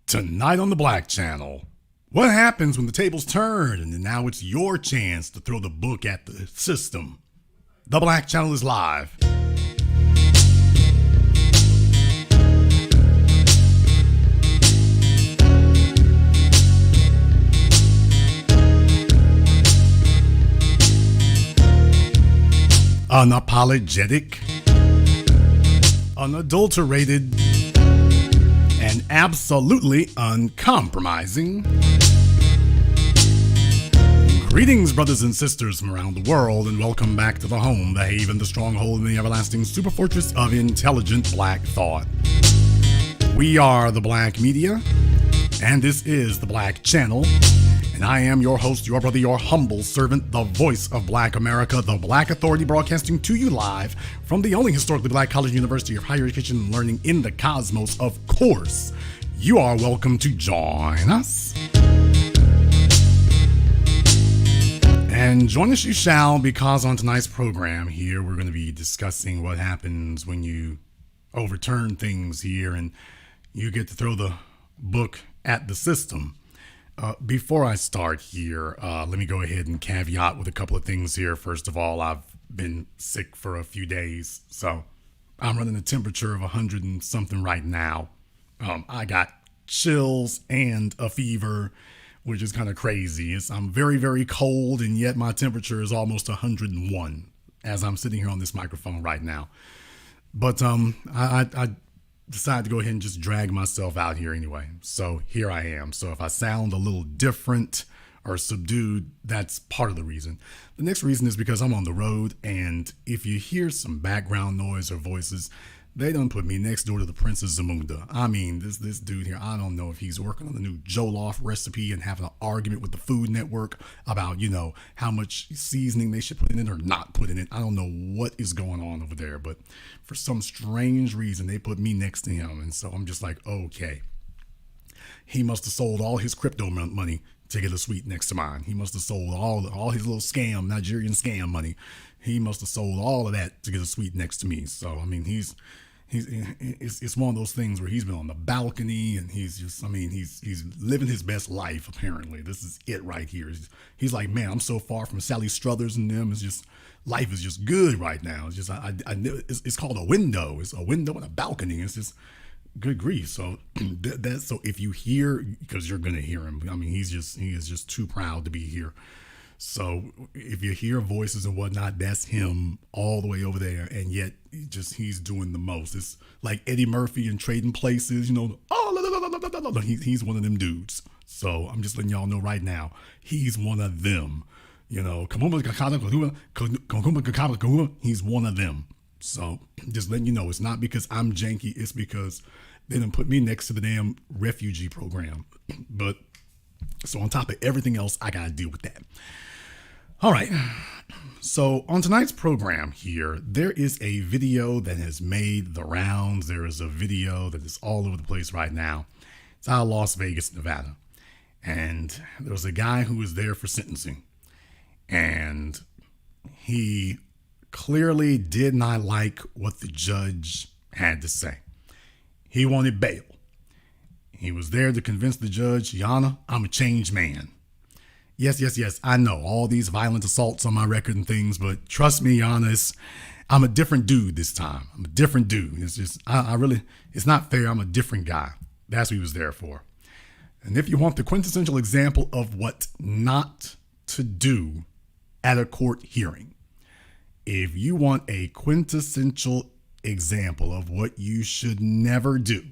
Tonight on the Black Channel, what happens when the tables turn and now it's your chance to throw the book at the system? The Black Channel is live. Unapologetic, unadulterated, and absolutely uncompromising. Greetings, brothers and sisters from around the world, and welcome back to the home, the haven, the stronghold, and the everlasting superfortress of intelligent black thought. We are the Black Media, and this is the Black Channel, and I am your host, your brother, your humble servant, the voice of Black America, the Black Authority, broadcasting to you live from the only historically black college university of higher education and learning in the cosmos. Of course, you are welcome to join us. And join us you shall, because on tonight's program here, we're going to be discussing what happens when you overturn things here and you get to throw the book at the system. Before I start here, let me go ahead and caveat with a couple of things here. First of all, I've been sick for a few days, so I'm running a temperature of 100 and something right now. I got chills and a fever, which is kind of crazy. I'm very, very cold, and yet my temperature is almost 101 as I'm sitting here on this microphone right now. But I decided to go ahead and just drag myself out here anyway. So here I am. So if I sound a little different or subdued, that's part of the reason. The next reason is because I'm on the road, and if you hear some background noise or voices, they done put me next door to the Princess Zamunda. I mean, this dude here, I don't know if he's working on the new Jollof recipe and having an argument with the Food Network about, how much seasoning they should put in it or not put in it. I don't know what is going on over there, but for some strange reason, they put me next to him. And so I'm just like, okay. He must have sold all his crypto money to get a suite next to mine. He must have sold all his little Nigerian scam money. He must have sold all of that to get a suite next to me. So, I mean, it's one of those things where he's been on the balcony and he's living his best life. Apparently, this is it right here. He's like, man, I'm so far from Sally Struthers and them. It's just, life is just good right now. It's just, it's called a window. It's a window and a balcony. It's just good grief. So so if you hear, because you're going to hear him, I mean, he is just too proud to be here. So if you hear voices and whatnot, that's him all the way over there. And yet he's doing the most. It's like Eddie Murphy in Trading Places, he's one of them dudes. So I'm just letting y'all know right now, he's one of them, he's one of them. So just letting you know, it's not because I'm janky. It's because they done put me next to the damn refugee program. But so on top of everything else, I got to deal with that. All right. So on tonight's program here, there is a video that has made the rounds. There is a video that is all over the place right now. It's out of Las Vegas, Nevada. And there was a guy who was there for sentencing. And he clearly did not like what the judge had to say. He wanted bail. He was there to convince the judge, Yana, I'm a changed man. Yes, I know all these violent assaults on my record and things, but trust me, Yana, I'm a different dude this time. I'm a different dude. It's just, it's not fair. I'm a different guy. That's what he was there for. And if you want the quintessential example of what not to do at a court hearing, if you want a quintessential example of what you should never do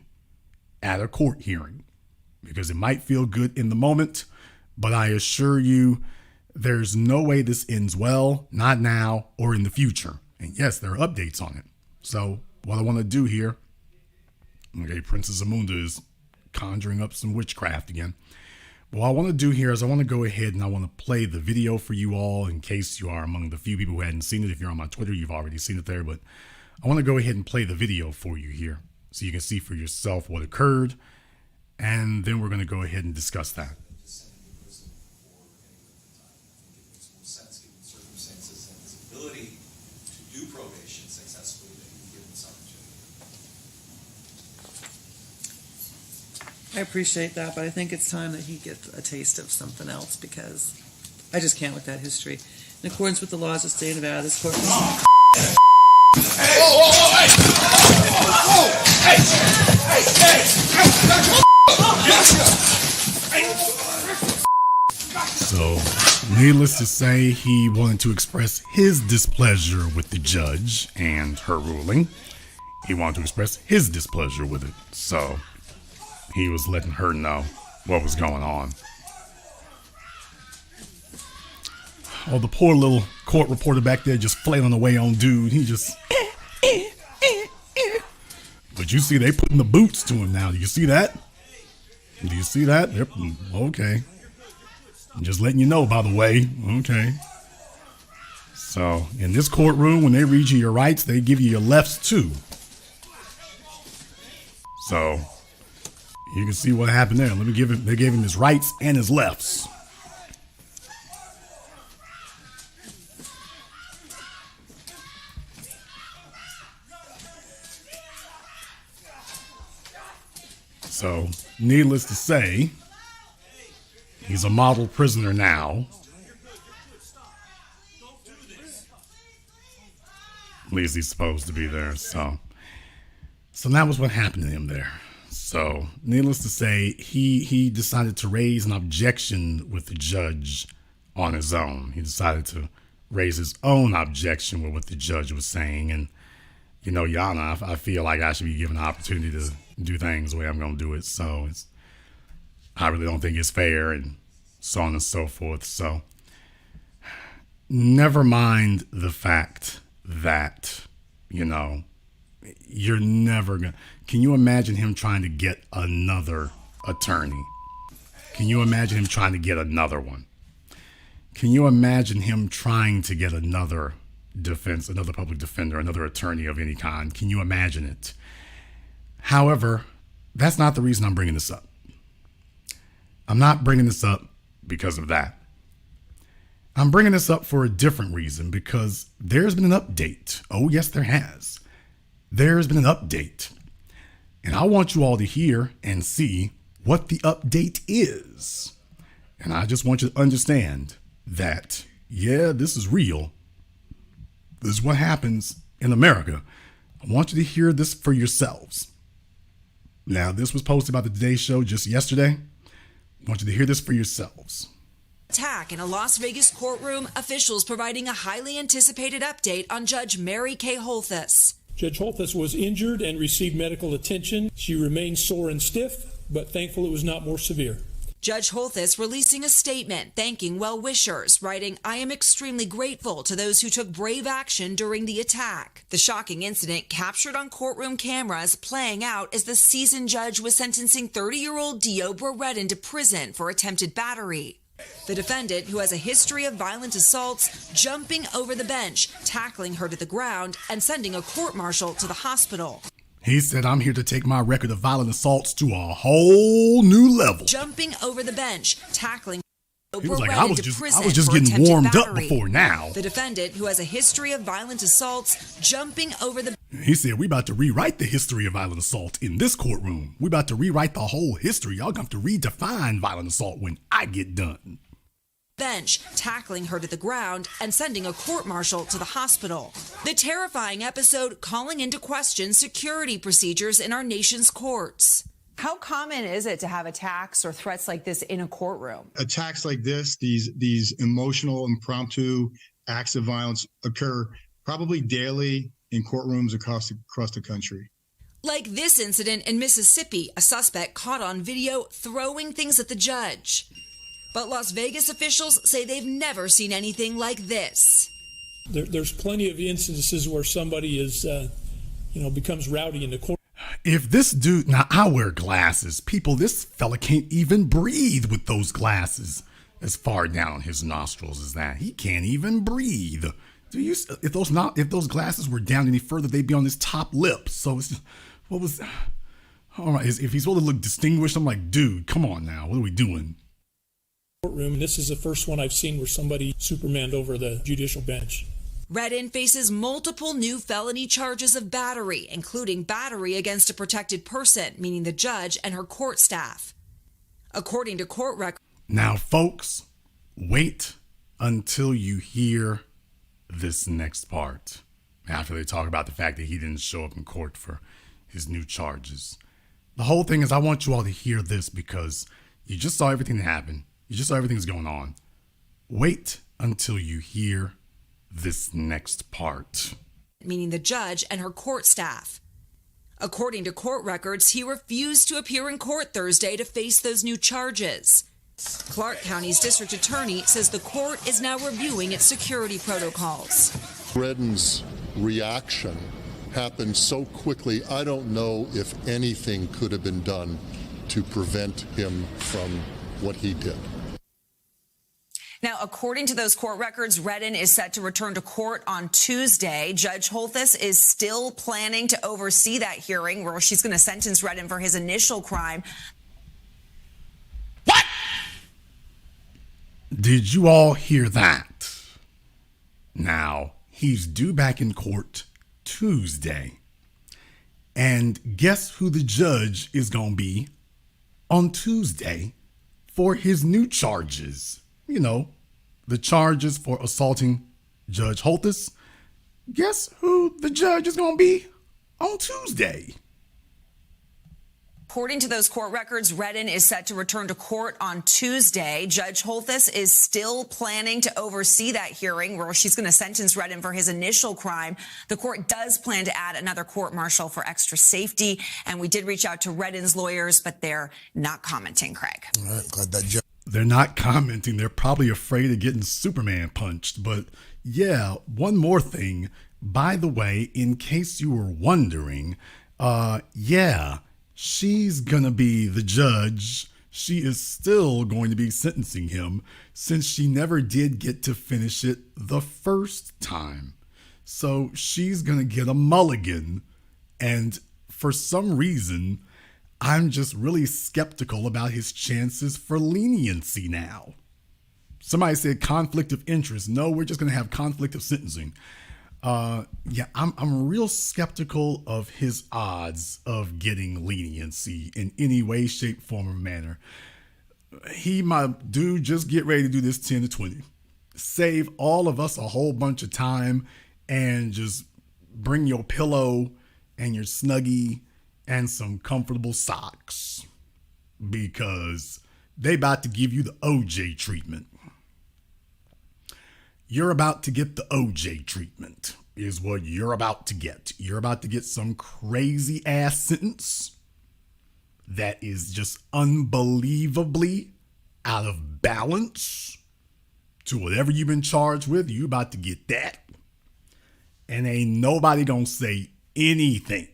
at a court hearing, because it might feel good in the moment, but I assure you there's no way this ends well, not now or in the future. And yes, there are updates on it. So what I want to do here, okay, Princess Zamunda is conjuring up some witchcraft again. But what I want to do here is I want to go ahead and I want to play the video for you all in case you are among the few people who hadn't seen it. If you're on my Twitter, you've already seen it there, but I want to go ahead and play the video for you here so you can see for yourself what occurred. And then we're going to go ahead and discuss that. I appreciate that, but I think it's time that he gets a taste of something else because I just can't with that history. In accordance with the laws of the state of Nevada, this court. So, needless to say, he wanted to express his displeasure with the judge and her ruling. He wanted to express his displeasure with it. So, he was letting her know what was going on. Oh, the poor little court reporter back there just flailing away on dude. He just... But you see, they putting the boots to him now. Do you see that? Do you see that? Yep. Okay. I'm just letting you know, by the way. Okay. So, in this courtroom, when they read you your rights, they give you your lefts too. So, you can see what happened there. They gave him his rights and his lefts. So, needless to say, he's a model prisoner now. At least he's supposed to be there. So that was what happened to him there. So, needless to say, he decided to raise an objection with the judge on his own. He decided to raise his own objection with what the judge was saying. And, you know, Your Honor, I feel like I should be given an opportunity to do things the way I'm going to do it. So, I really don't think it's fair, and so on and so forth. So, never mind the fact that, you know, you're never going to... Can you imagine him trying to get another attorney? Can you imagine him trying to get another one? Can you imagine him trying to get another defense, another public defender, another attorney of any kind? Can you imagine it? However, that's not the reason I'm bringing this up. I'm not bringing this up because of that. I'm bringing this up for a different reason, because there's been an update. Oh, yes, there has. There's been an update. And I want you all to hear and see what the update is. And I just want you to understand that, yeah, this is real. This is what happens in America. I want you to hear this for yourselves. Now, this was posted by the Today Show just yesterday. I want you to hear this for yourselves. Attack in a Las Vegas courtroom, officials providing a highly anticipated update on Judge Mary Kay Holthus. Judge Holthus was injured and received medical attention. She remains sore and stiff, but thankful it was not more severe. Judge Holthus releasing a statement thanking well-wishers, writing, "I am extremely grateful to those who took brave action during the attack." The shocking incident captured on courtroom cameras playing out as the seasoned judge was sentencing 30-year-old Dio Brereton to prison for attempted battery. The defendant, who has a history of violent assaults, jumping over the bench, tackling her to the ground, and sending a court-martial to the hospital. He said, "I'm here to take my record of violent assaults to a whole new level." Jumping over the bench, tackling he was like, I was just getting warmed up before now. The defendant, who has a history of violent assaults, jumping over the... He said, "We about to rewrite the history of violent assault in this courtroom. We about to rewrite the whole history. Y'all going to have to redefine violent assault when I get done." Bench, tackling her to the ground and sending a court-martial to the hospital. The terrifying episode calling into question security procedures in our nation's courts. How common is it to have attacks or threats like this in a courtroom? Attacks like this, these emotional, impromptu acts of violence occur probably daily in courtrooms across the country. Like this incident in Mississippi, a suspect caught on video throwing things at the judge. But Las Vegas officials say they've never seen anything like this. There's plenty of instances where somebody is, becomes rowdy in the court. If this dude, now I wear glasses. People, this fella can't even breathe with those glasses as far down on his nostrils as that. He can't even breathe. If those glasses were down any further, they'd be on his top lip. So it's just, all right, if he's supposed to look distinguished, I'm like, dude, come on now. What are we doing? Courtroom, and this is the first one I've seen where somebody supermaned over the judicial bench. Redden faces multiple new felony charges of battery, including battery against a protected person, meaning the judge and her court staff. According to court records. Now, folks, wait until you hear this next part, after they talk about the fact that he didn't show up in court for his new charges. The whole thing is, I want you all to hear this because you just saw everything that happened. You just saw everything that's going on. Wait until you hear this next part. Meaning the judge and her court staff. According to court records, he refused to appear in court Thursday to face those new charges. Clark County's district attorney says the court is now reviewing its security protocols. Redden's reaction happened so quickly, I don't know if anything could have been done to prevent him from what he did. Now, according to those court records, Redden is set to return to court on Tuesday. Judge Holthus is still planning to oversee that hearing where she's going to sentence Redden for his initial crime. What? Did you all hear that? Now, he's due back in court Tuesday. And guess who the judge is going to be on Tuesday for his new charges? You know, the charges for assaulting Judge Holthus. Guess who the judge is going to be on Tuesday? According to those court records, Redden is set to return to court on Tuesday. Judge Holthus is still planning to oversee that hearing where she's going to sentence Redden for his initial crime. The court does plan to add another court-martial for extra safety. And we did reach out to Redden's lawyers, but they're not commenting, Craig. All right, glad that They're not commenting. They're probably afraid of getting Superman punched. But yeah, one more thing. By the way, in case you were wondering, she's going to be the judge. She is still going to be sentencing him since she never did get to finish it the first time. So she's going to get a mulligan. And for some reason, I'm just really skeptical about his chances for leniency now. Somebody said conflict of interest. No, we're just going to have conflict of sentencing. I'm real skeptical of his odds of getting leniency in any way, shape, form, or manner. He might just get ready to do this 10 to 20. Save all of us a whole bunch of time and just bring your pillow and your Snuggie and some comfortable socks because they about to give you the OJ treatment. You're about to get the OJ treatment is what you're about to get. You're about to get some crazy ass sentence that is just unbelievably out of balance to whatever you've been charged with. You about to get that. And ain't nobody gonna say anything.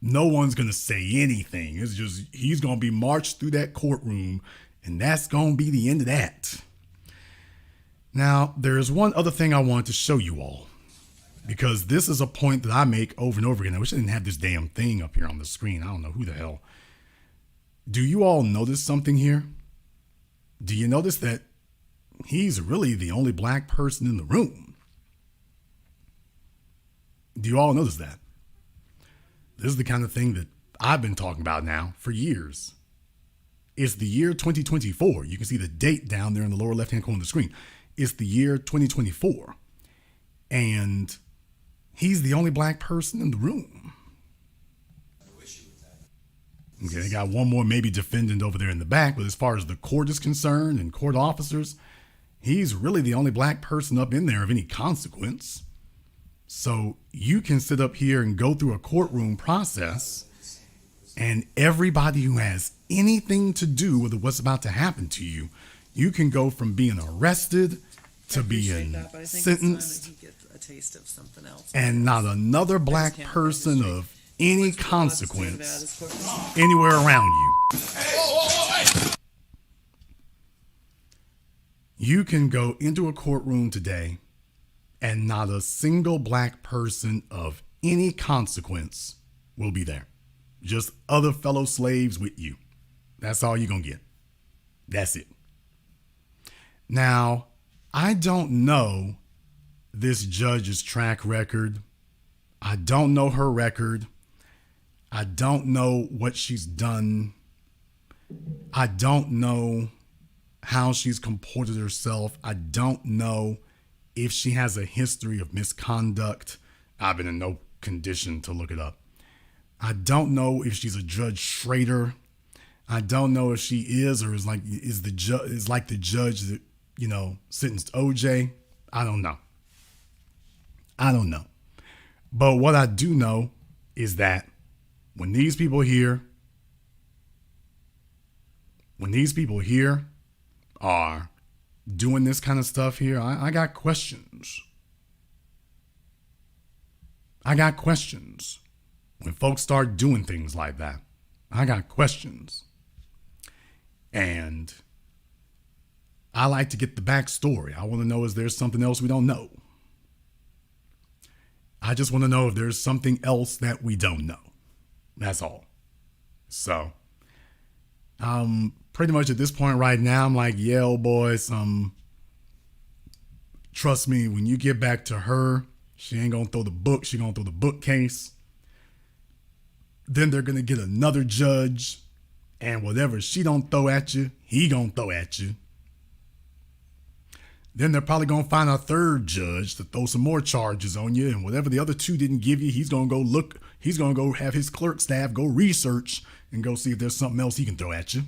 No one's going to say anything. It's just, he's going to be marched through that courtroom, and that's going to be the end of that. Now, there's one other thing I wanted to show you all, because this is a point that I make over and over again. I wish I didn't have this damn thing up here on the screen. I don't know who the hell. Do you all notice something here? Do you notice that he's really the only black person in the room? Do you all notice that? This is the kind of thing that I've been talking about now for years. It's the year 2024. You can see the date down there in the lower left-hand corner of the screen. It's the year 2024. And he's the only black person in the room. Okay, they got one more maybe defendant over there in the back, but as far as the court is concerned and court officers, he's really the only black person up in there of any consequence. So you can sit up here and go through a courtroom process, and everybody who has anything to do with what's about to happen to you, you can go from being arrested to being sentenced, a taste of something else. and not another black person of any consequence anywhere around you. You can go into a courtroom today and not a single black person of any consequence will be there. Just other fellow slaves with you. That's all you're going to get. That's it. Now, I don't know this judge's track record. I don't know her record. I don't know what she's done. I don't know how she's comported herself. I don't know if she has a history of misconduct. I've been in no condition to look it up. I don't know if she's a Judge Schrader. I don't know if she is or is like the judge that, sentenced OJ. I don't know. But what I do know is that when these people here are doing this kind of stuff here, I got questions. When folks start doing things like that, I got questions. And I like to get the backstory. I want to know, is there something else we don't know? I just want to know if there's something else that we don't know. That's all. So, pretty much at this point right now, I'm like, yeah, old boys, trust me, when you get back to her, she ain't gonna throw the book. She gonna throw the bookcase. Then they're gonna get another judge, and whatever she don't throw at you, he gonna throw at you. Then they're probably gonna find a third judge to throw some more charges on you, and whatever the other two didn't give you, he's gonna go look. He's gonna go have his clerk staff go research and go see if there's something else he can throw at you.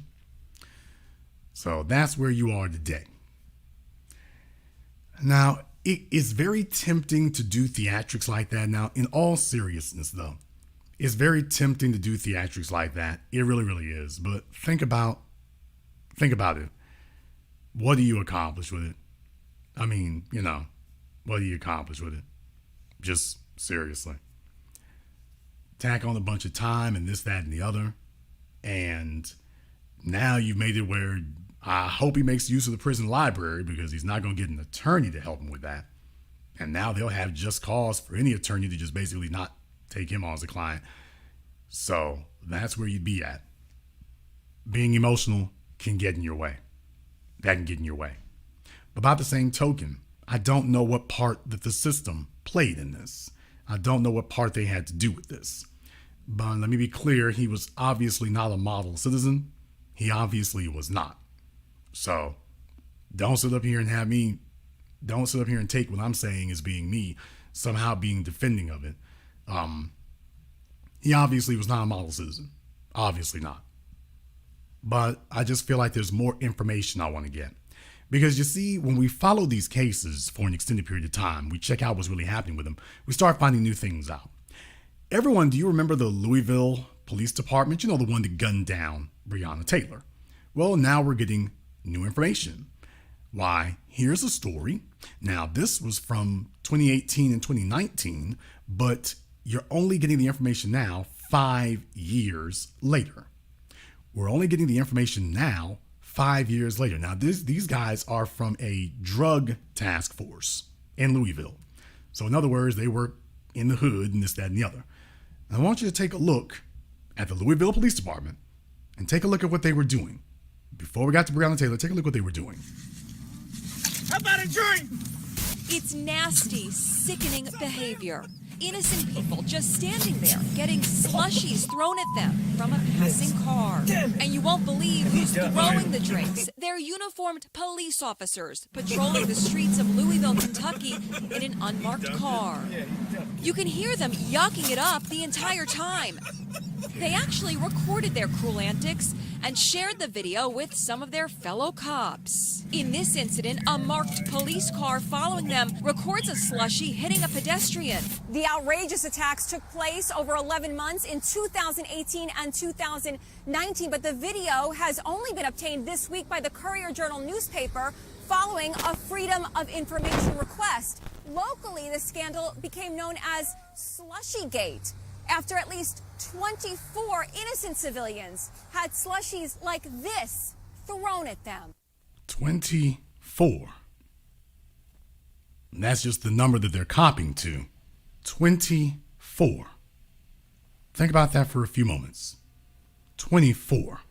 So that's where you are today. Now, it is very tempting to do theatrics like that. Now, in all seriousness, though, it's very tempting to do theatrics like that. It really, really is. But think about it. What do you accomplish with it? I mean, what do you accomplish with it? Just seriously. Tack on a bunch of time and this, that, and the other. And now you've made it where I hope he makes use of the prison library, because he's not going to get an attorney to help him with that. And now they'll have just cause for any attorney to just basically not take him on as a client. So that's where you'd be at. Being emotional can get in your way. That can get in your way. But by the same token, I don't know what part that the system played in this. I don't know what part they had to do with this. But let me be clear, he was obviously not a model citizen. He obviously was not. So don't sit up here and take what I'm saying as being me, somehow being defending of it. He obviously was not a model citizen. Obviously not. But I just feel like there's more information I want to get. Because you see, when we follow these cases for an extended period of time, we check out what's really happening with them, we start finding new things out. Everyone, do you remember the Louisville Police Department? The one that gunned down Breonna Taylor. Well, now we're getting new information. Why? Here's a story. Now, this was from 2018 and 2019, but you're only getting the information now 5 years later. We're only getting the information now 5 years later. Now, these guys are from a drug task force in Louisville. So in other words, they work in the hood and this, that, and the other. And I want you to take a look at the Louisville Police Department and take a look at what they were doing. Before we got to Breonna Taylor, take a look at what they were doing. How about a drink? It's nasty, sickening behavior. Innocent people just standing there getting slushies thrown at them from a passing car. And you won't believe who's throwing the drinks. They're uniformed police officers patrolling the streets of Louisville, Kentucky in an unmarked car. You can hear them yucking it up the entire time. They actually recorded their cruel antics and shared the video with some of their fellow cops. In this incident, a marked police car following them records a slushie hitting a pedestrian. The outrageous attacks took place over 11 months in 2018 and 2019, but the video has only been obtained this week by the Courier-Journal newspaper following a Freedom of Information request. Locally, the scandal became known as Slushygate, after at least 24 innocent civilians had slushies like this thrown at them. 24. And that's just the number that they're copying to. 24. Think about that for a few moments. 24.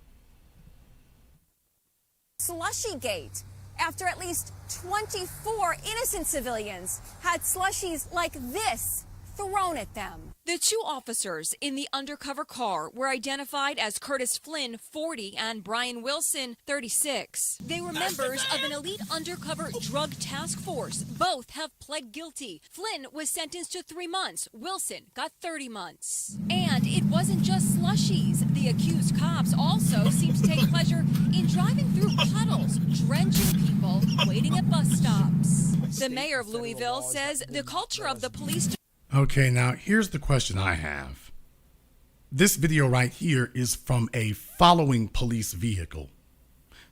Slushygate, after at least 24 innocent civilians had slushies like this thrown at them. The two officers in the undercover car were identified as Curtis Flynn, 40, and Brian Wilson, 36. They were members of an elite undercover drug task force. Both have pled guilty. Flynn was sentenced to 3 months. Wilson got 30 months. And it wasn't just slushies. The accused cops also seem to take pleasure in driving through puddles, drenching people waiting at bus stops. The mayor of Louisville says the culture of the police. Okay, now here's the question I have. This video right here is from a following police vehicle.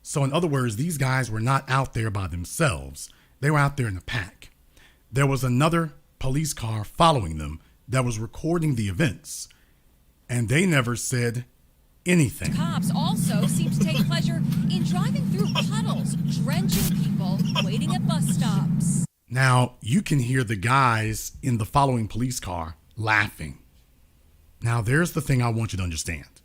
So in other words, these guys were not out there by themselves. They were out there in a pack. There was another police car following them that was recording the events, and they never said anything. Cops also seem to take pleasure in driving through puddles, drenching people waiting at bus stops. Now, you can hear the guys in the following police car laughing. Now, there's the thing I want you to understand.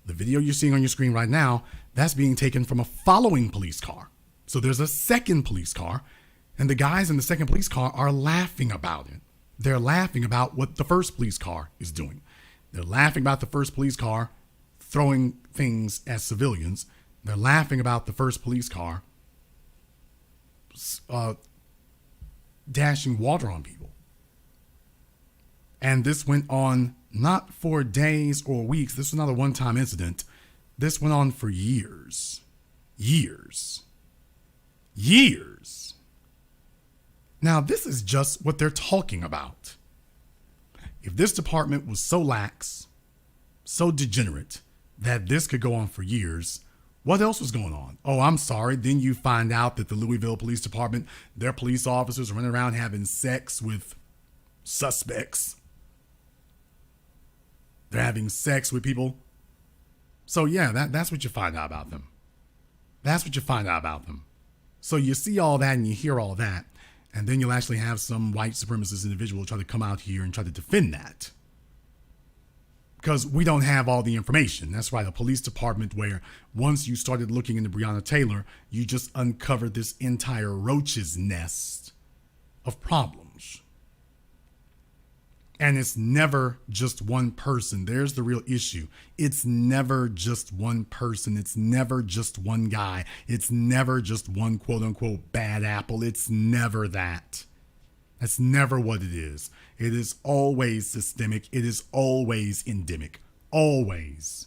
The video you're seeing on your screen right now, that's being taken from a following police car. So there's a second police car, and the guys in the second police car are laughing about it. They're laughing about what the first police car is doing. They're laughing about the first police car throwing things at civilians. They're laughing about the first police car dashing water on people. And this went on not for days or weeks. This was not a one-time incident. This went on for years. Years. Years. Now, this is just what they're talking about. If this department was so lax, so degenerate, that this could go on for years, what else was going on? Oh, I'm sorry. Then you find out that the Louisville Police Department, their police officers are running around having sex with suspects. They're having sex with people. So yeah, that's what you find out about them. That's what you find out about them. So you see all that and you hear all that, and then you'll actually have some white supremacist individual try to come out here and try to defend that. Because we don't have all the information. That's right, a police department where once you started looking into Breonna Taylor, you just uncovered this entire roach's nest of problems. And it's never just one person. There's the real issue. It's never just one person. It's never just one guy. It's never just one quote unquote bad apple. It's never that. That's never what it is. It is always systemic. It is always endemic. Always.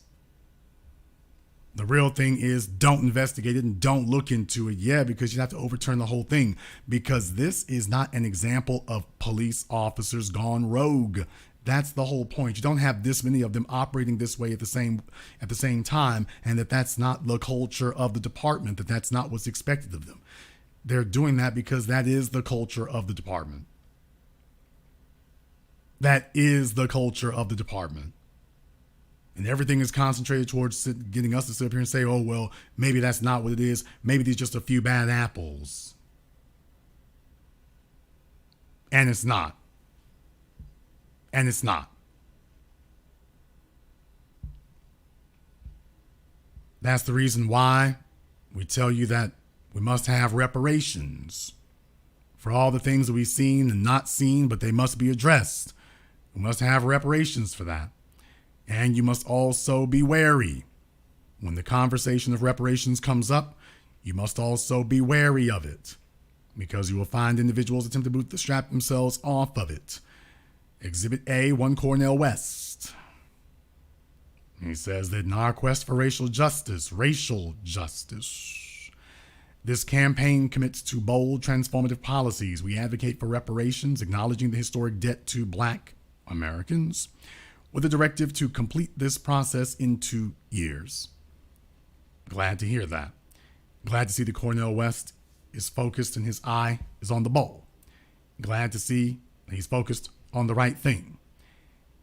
The real thing is don't investigate it and don't look into it. Yeah, because you have to overturn the whole thing. Because this is not an example of police officers gone rogue. That's the whole point. You don't have this many of them operating this way at the same time, and that's not the culture of the department, that's not what's expected of them. They're doing that because that is the culture of the department. That is the culture of the department. And everything is concentrated towards getting us to sit up here and say, oh, well, maybe that's not what it is. Maybe there's just a few bad apples. And it's not. And it's not. That's the reason why we tell you that we must have reparations for all the things that we've seen and not seen, but they must be addressed. We must have reparations for that. And you must also be wary. When the conversation of reparations comes up, you must also be wary of it, because you will find individuals attempt to bootstrap themselves off of it. Exhibit A, 1 Cornell West. He says that in our quest for racial justice, this campaign commits to bold, transformative policies. We advocate for reparations, acknowledging the historic debt to Black Americans, with a directive to complete this process in 2 years. Glad to hear that. Glad to see that Cornell West is focused and his eye is on the ball. Glad to see that he's focused on the right thing.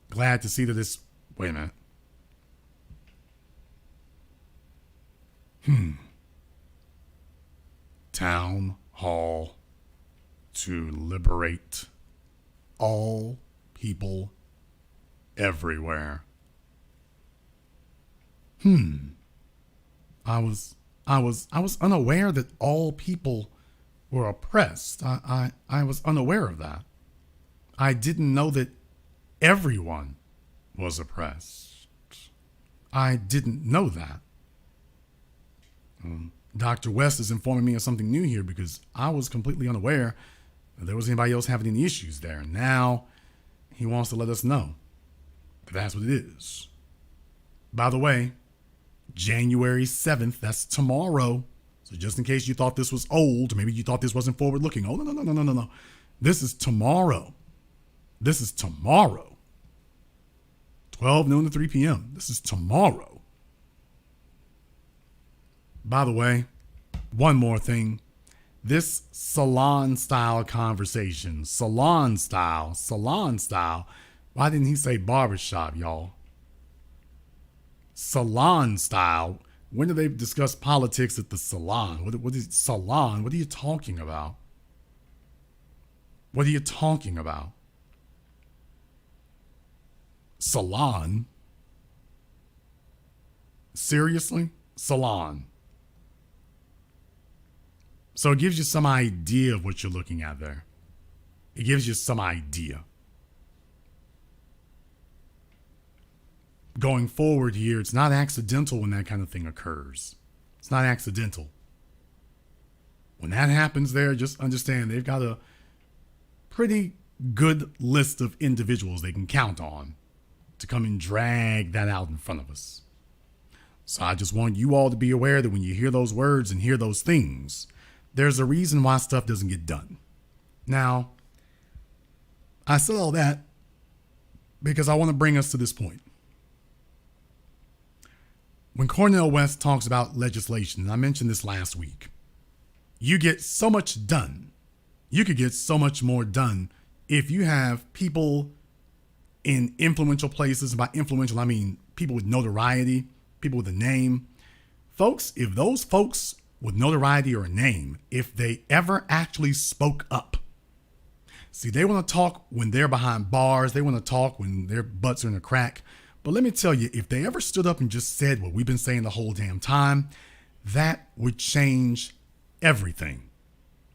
Glad to see that this... Wait a minute. Town hall to liberate all people everywhere. I was I was unaware that all people were oppressed. I was unaware of that. I didn't know that everyone was oppressed. I didn't know that. Dr. West is informing me of something new here because I was completely unaware that there was anybody else having any issues there. Now he wants to let us know that that's what it is. By the way, January 7th, that's tomorrow. So just in case you thought this was old, maybe you thought this wasn't forward looking. Oh, no. This is tomorrow. This is tomorrow. 12 noon to 3 p.m. This is tomorrow. By the way, one more thing. This salon style conversation, salon style. Why didn't he say barbershop, y'all? Salon style. When do they discuss politics at the salon? What is salon? What are you talking about? What are you talking about? Salon? Seriously? Salon. So it gives you some idea of what you're looking at there. It gives you some idea. Going forward here, it's not accidental when that kind of thing occurs. It's not accidental. When that happens there, just understand they've got a pretty good list of individuals they can count on to come and drag that out in front of us. So I just want you all to be aware that when you hear those words and hear those things, there's a reason why stuff doesn't get done. Now, I said all that because I want to bring us to this point. When Cornel West talks about legislation, and I mentioned this last week, you get so much done. You could get so much more done if you have people in influential places. By influential, I mean people with notoriety, people with a name. Folks, if those folks with notoriety or a name, if they ever actually spoke up, see, they want to talk when they're behind bars. They want to talk when their butts are in a crack. But let me tell you, if they ever stood up and just said what we've been saying the whole damn time, that would change everything.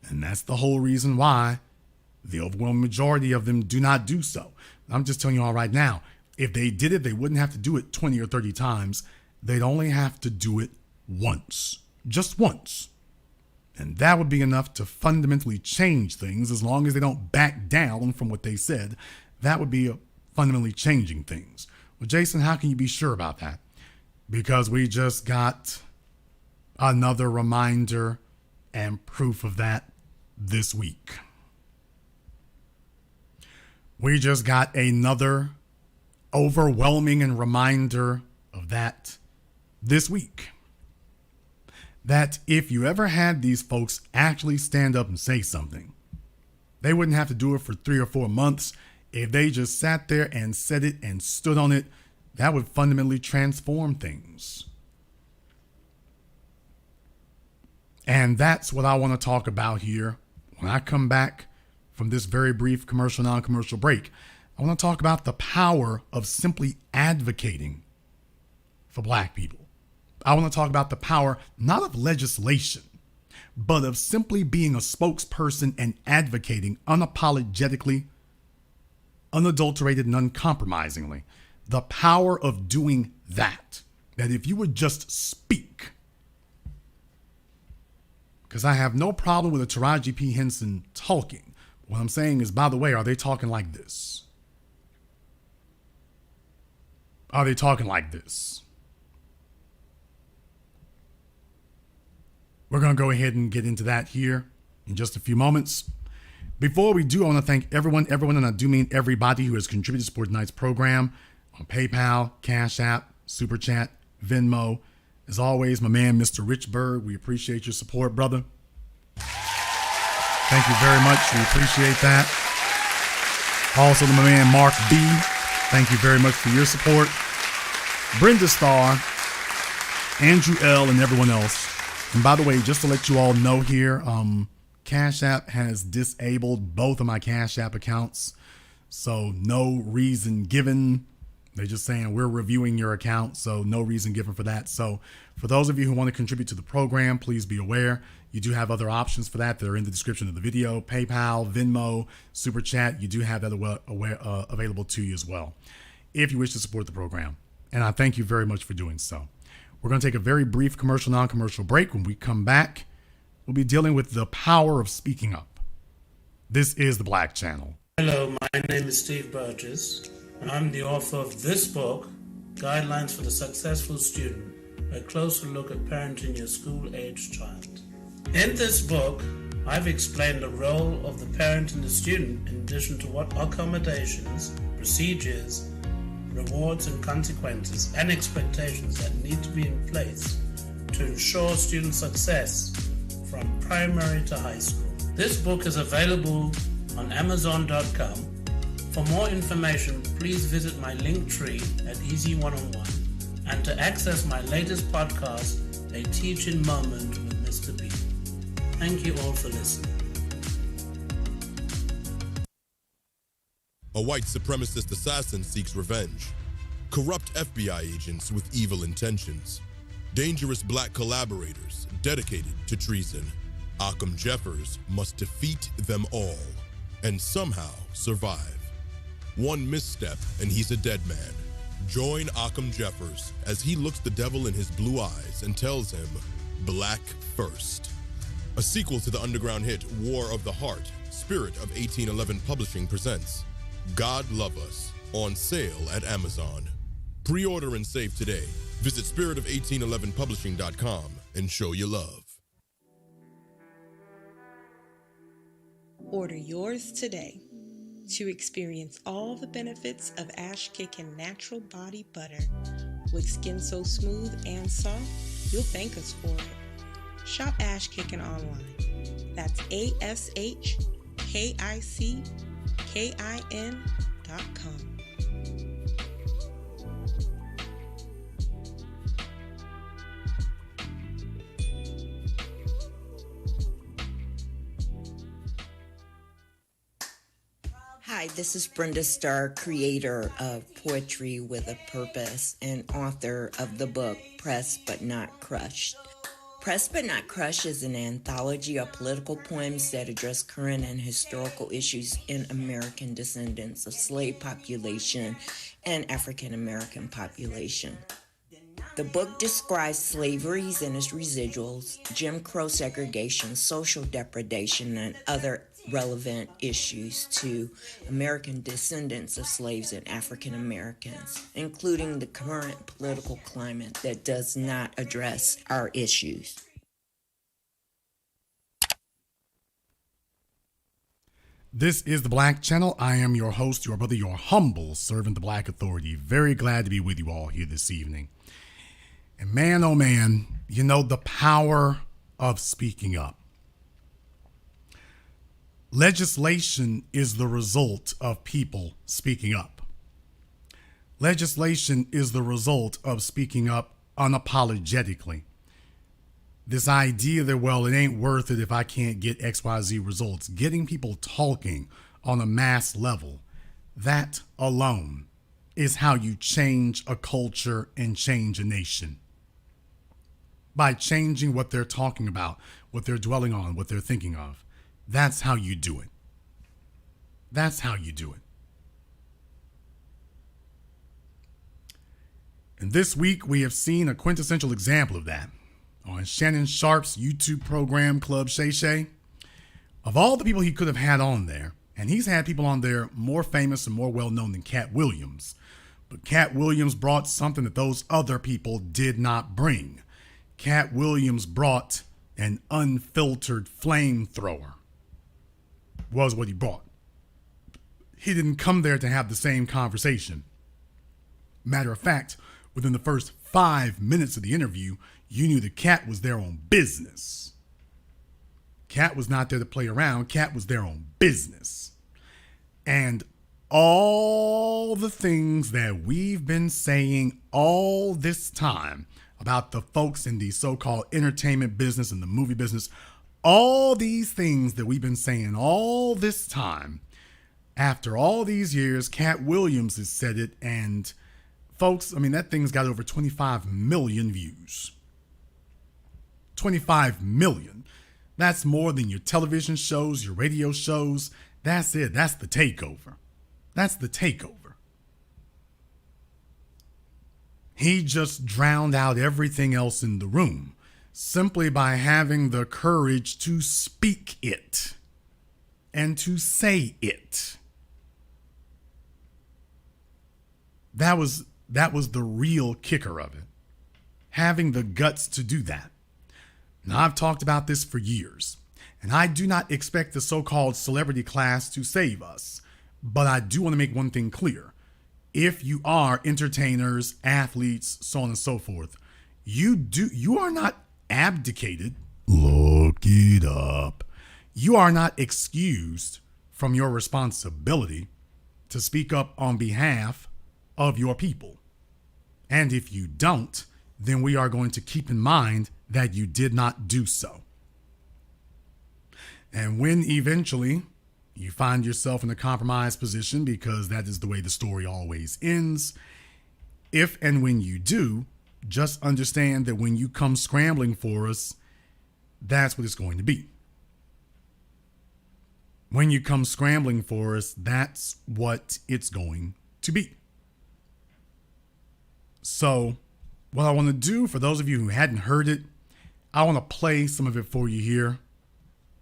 And that's the whole reason why the overwhelming majority of them do not do so. I'm just telling you all right now, if they did it, they wouldn't have to do it 20 or 30 times. They'd only have to do it once, just once. And that would be enough to fundamentally change things. As long as they don't back down from what they said, that would be fundamentally changing things. Well, Jason, how can you be sure about that? Because we just got another reminder and proof of that this week. We just got another overwhelming and reminder of that this week. That if you ever had these folks actually stand up and say something, they wouldn't have to do it for 3 or 4 months. If they just sat there and said it and stood on it, that would fundamentally transform things. And that's what I want to talk about here. When I come back from this very brief commercial, non-commercial break, I want to talk about the power of simply advocating for Black people. I want to talk about the power, not of legislation, but of simply being a spokesperson and advocating unapologetically, unadulterated and uncompromisingly. The power of doing that. That if you would just speak, because I have no problem with a Taraji P. Henson talking. What I'm saying is, by the way, are they talking like this? Are they talking like this? We're going to go ahead and get into that here in just a few moments. Before we do, I want to thank everyone, and I do mean everybody who has contributed to support tonight's program on PayPal, Cash App, Super Chat, Venmo. As always, my man, Mr. Richburg, we appreciate your support, brother. Thank you very much. We appreciate that. Also to my man, Mark B. Thank you very much for your support. Brenda Starr, Andrew L., and everyone else. And by the way, just to let you all know here, Cash App has disabled both of my Cash App accounts. So no reason given, They're just saying we're reviewing your account, so no reason given for that. So for those of you who want to contribute to the program, please be aware you do have other options for that. They're in the description of the video. PayPal, Venmo, Super Chat. You do have that available to you as well if you wish to support the program. And I thank you very much for doing so. We're going to take a very brief commercial, non-commercial break. When we come back, we'll be dealing with the power of speaking up. This is the Black Channel. Hello, my name is Steve Burgess. I'm the author of this book, Guidelines for the Successful Student, a closer look at parenting your school-aged child. In this book, I've explained the role of the parent and the student in addition to what accommodations, procedures, rewards and consequences and expectations that need to be in place to ensure student success from primary to high school. This book is available on Amazon.com. For more information, please visit my link tree at Easy One-on-One, and to access my latest podcast, A Teaching Moment with Mr. B. Thank you all for listening. A white supremacist assassin seeks revenge. Corrupt FBI agents with evil intentions. Dangerous black collaborators dedicated to treason. Occam Jeffers must defeat them all and somehow survive. One misstep and he's a dead man. Join Occam Jeffers as he looks the devil in his blue eyes and tells him, Black first. A sequel to the underground hit War of the Heart, Spirit of 1811 Publishing presents God Love Us, on sale at Amazon. Pre-order and save today. Visit spiritOf1811publishing.com and show your love. Order yours today to experience all the benefits of Ash Kickin' Natural Body Butter with skin so smooth and soft, you'll thank us for it. Shop Ash Kickin' online. That's ASHKICKIN.com. Hi, this is Brenda Starr, creator of Poetry with a Purpose and author of the book Pressed But Not Crushed. Pressed But Not Crushed is an anthology of political poems that address current and historical issues in American descendants of slave population and African American population. The book describes slaveries and its residuals, Jim Crow segregation, social depredation, and other relevant issues to American descendants of slaves and African Americans, including the current political climate that does not address our issues. This is the Black Channel. I am your host, your brother, your humble servant, the Black Authority. Very glad to be with you all here this evening. And man, oh man, you know, the power of speaking up. Legislation is the result of people speaking up. Legislation is the result of speaking up unapologetically. This idea that, well, it ain't worth it if I can't get XYZ results, getting people talking on a mass level, that alone is how you change a culture and change a nation. By changing what they're talking about, what they're dwelling on, what they're thinking of. That's how you do it. That's how you do it. And this week, we have seen a quintessential example of that on Shannon Sharp's YouTube program, Club Shay Shay. Of all the people he could have had on there, and he's had people on there more famous and more well-known than Cat Williams, but Cat Williams brought something that those other people did not bring. Cat Williams brought an unfiltered flamethrower. Was what he brought. He didn't come there to have the same conversation. Matter of fact, within the first 5 minutes of the interview, you knew the Cat was there on business. Cat was not there to play around. Cat was there on business. And all the things that we've been saying all this time about the folks in the so-called entertainment business and the movie business, all these things that we've been saying all this time, after all these years, Cat Williams has said it, and Folks, I mean, that thing's got over 25 million views. 25 million. That's more than your television shows, your radio shows. That's it. That's the takeover. That's the takeover. He just drowned out everything else in the room simply by having the courage to speak it and to say it. That was the real kicker of it. Having the guts to do that. Now, I've talked about this for years, and I do not expect the so-called celebrity class to save us. But I do want to make one thing clear. If you are entertainers, athletes, so on and so forth, you are not abdicated. Look it up. You are not excused from your responsibility to speak up on behalf of your people. And if you don't, then we are going to keep in mind that you did not do so. And when eventually you find yourself in a compromised position, because that is the way the story always ends, if and when you do, just understand that when you come scrambling for us, that's what it's going to be. When you come scrambling for us, that's what it's going to be. So what I want to do, for those of you who hadn't heard it, I want to play some of it for you here.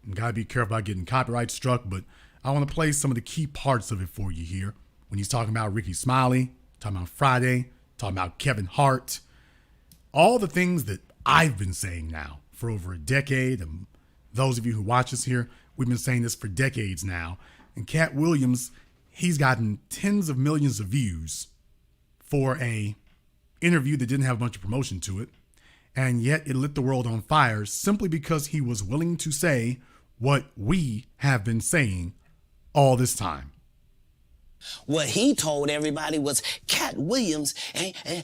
You gotta be careful about getting copyright struck, but I want to play some of the key parts of it for you here. When he's talking about Ricky Smiley, talking about Friday, talking about Kevin Hart, all the things that I've been saying now for over a decade. And those of you who watch us here, we've been saying this for decades now. And Cat Williams, he's gotten tens of millions of views for a interview that didn't have a bunch of promotion to it. And yet it lit the world on fire simply because he was willing to say what we have been saying all this time. What he told everybody was, Cat Williams,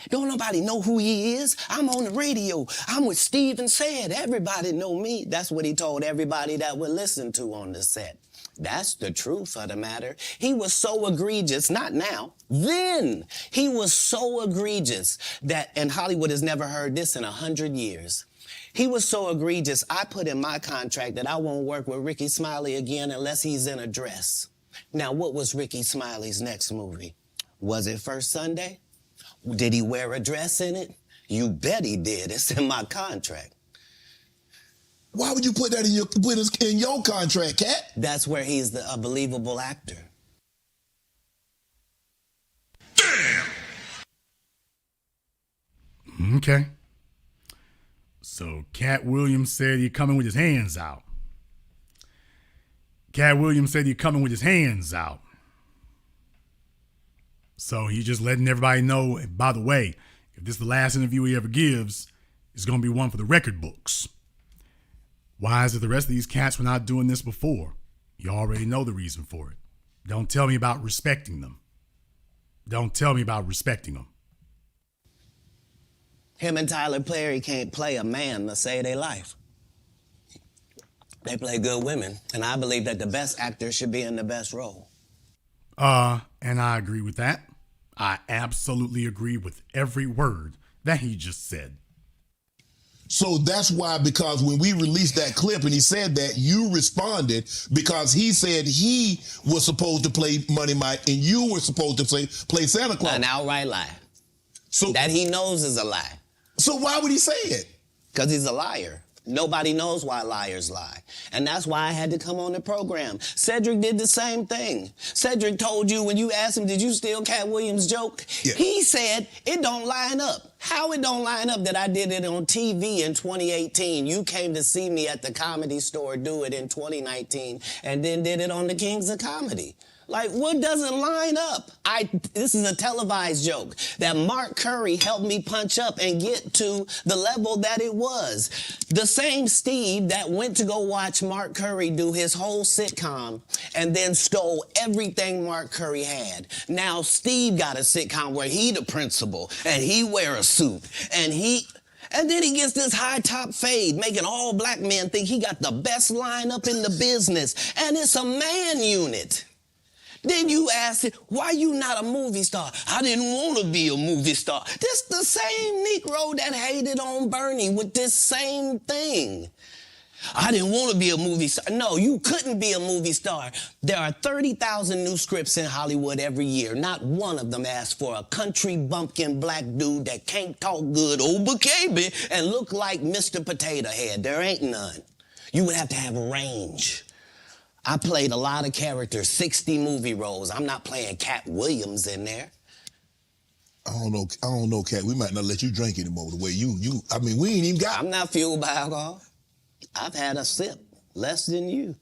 don't nobody know who he is. I'm on the radio. I'm with Steve and Said. Everybody know me. That's what he told everybody that would listen to on the set. That's the truth of the matter. He was so egregious, not now, then. He was so egregious that, and Hollywood has never heard this in 100 years. He was so egregious, I put in my contract that I won't work with Ricky Smiley again unless he's in a dress. Now, what was Ricky Smiley's next movie? Was it First Sunday? Did he wear a dress in it? You bet he did. It's in my contract. Why would you put that in your contract, Cat? That's where he's a believable actor. Damn! Okay. So Cat Williams said he's coming with his hands out. Cat Williams said he's coming with his hands out. So he's just letting everybody know, and by the way, if this is the last interview he ever gives, it's going to be one for the record books. Why is it the rest of these cats were not doing this before? You already know the reason for it. Don't tell me about respecting them. Don't tell me about respecting them. Him and Tyler Perry can't play a man to save their life. They play good women, and I believe that the best actor should be in the best role. And I agree with that. I absolutely agree with every word that he just said. So that's why, because when we released that clip and he said that, you responded because he said he was supposed to play Money Mike and you were supposed to play Santa Claus. An outright lie. So that he knows is a lie. So why would he say it? Because he's a liar. Nobody knows why liars lie. And that's why I had to come on the program. Cedric did the same thing. Cedric told you when you asked him, did you steal Cat Williams' joke? Yeah. He said, it don't line up. How it don't line up that I did it on TV in 2018? You came to see me at the Comedy Store do it in 2019 and then did it on the Kings of Comedy. Like, what doesn't line up? This is a televised joke that Mark Curry helped me punch up and get to the level that it was. The same Steve that went to go watch Mark Curry do his whole sitcom and then stole everything Mark Curry had. Now Steve got a sitcom where he the principal and he wear a suit and then he gets this high top fade, making all black men think he got the best lineup in the business. And it's a man unit. Then you ask it, why you not a movie star? I didn't want to be a movie star. This the same Negro that hated on Bernie with this same thing. I didn't want to be a movie star. No, you couldn't be a movie star. There are 30,000 new scripts in Hollywood every year. Not one of them asks for a country bumpkin black dude that can't talk good Oba-Kaby and look like Mr. Potato Head. There ain't none. You would have to have range. I played a lot of characters, 60 movie roles. I'm not playing Cat Williams in there. I don't know, Cat. We might not let you drink anymore the way I mean, we ain't even got... I'm not fueled by alcohol. I've had a sip, less than you.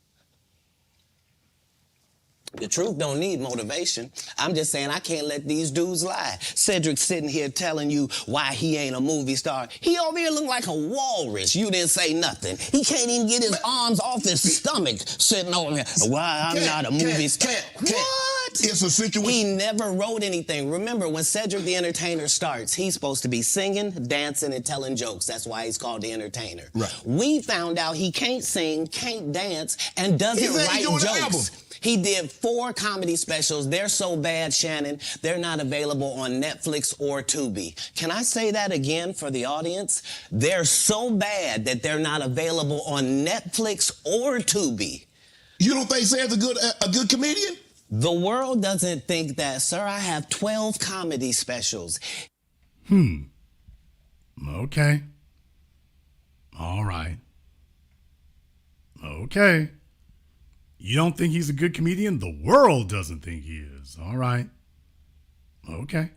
The truth don't need motivation. I'm just saying I can't let these dudes lie. Cedric's sitting here telling you why he ain't a movie star. He over here look like a walrus. You didn't say nothing. He can't even get his arms off his stomach sitting over here. Why I'm not a movie star. What? It's a situation. He never wrote anything. Remember, when Cedric the Entertainer starts, he's supposed to be singing, dancing, and telling jokes. That's why he's called the Entertainer. Right. We found out he can't sing, can't dance, and doesn't write jokes. He did 4 comedy specials. They're so bad, Shannon, they're not available on Netflix or Tubi. Can I say that again for the audience? They're so bad that they're not available on Netflix or Tubi. You don't think Sam's a good comedian? The world doesn't think that, sir. I have 12 comedy specials. Okay. All right. Okay. You don't think he's a good comedian? The world doesn't think he is. All right. Okay.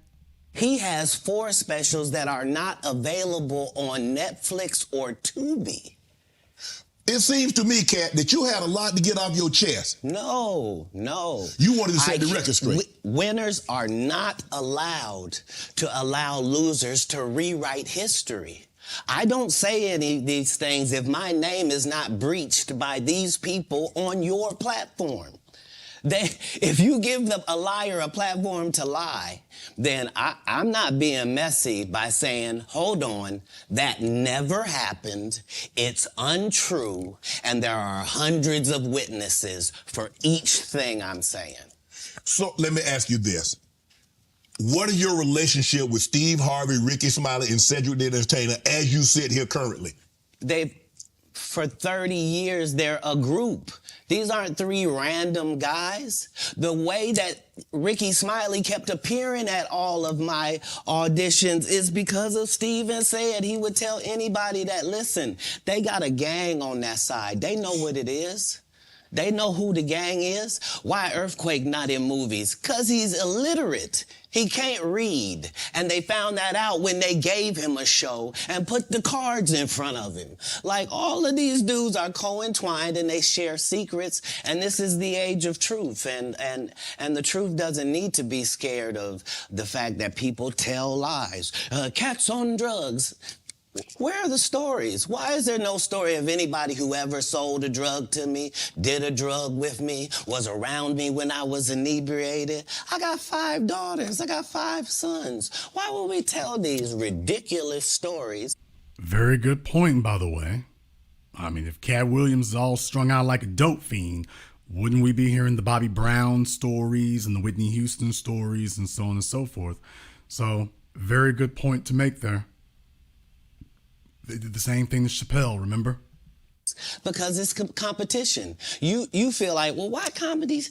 He has 4 specials that are not available on Netflix or Tubi. It seems to me, Cat, that you had a lot to get off your chest. No. You wanted to set the record straight. Winners are not allowed to allow losers to rewrite history. I don't say any of these things if my name is not breached by these people on your platform. If you give a liar a platform to lie, then I'm not being messy by saying, hold on, that never happened, it's untrue, and there are hundreds of witnesses for each thing I'm saying. So let me ask you this. What is your relationship with Steve Harvey, Ricky Smiley, and Cedric the Entertainer as you sit here currently? For 30 years, they're a group. These aren't 3 random guys. The way that Ricky Smiley kept appearing at all of my auditions is because of Steven said he would tell anybody that, listen, they got a gang on that side. They know what it is. They know who the gang is. Why Earthquake not in movies? 'Cause he's illiterate. He can't read. And they found that out when they gave him a show and put the cards in front of him. Like, all of these dudes are co-entwined and they share secrets. And this is the age of truth. And the truth doesn't need to be scared of the fact that people tell lies. Cats on drugs. Where are the stories? Why is there no story of anybody who ever sold a drug to me, did a drug with me, was around me when I was inebriated? I got 5 daughters. I got 5 sons. Why would we tell these ridiculous stories? Very good point, by the way. I mean, if Cat Williams is all strung out like a dope fiend, wouldn't we be hearing the Bobby Brown stories and the Whitney Houston stories and so on and so forth? So, very good point to make there. They did the same thing to Chappelle, remember? Because it's competition. You feel like, well, why comedy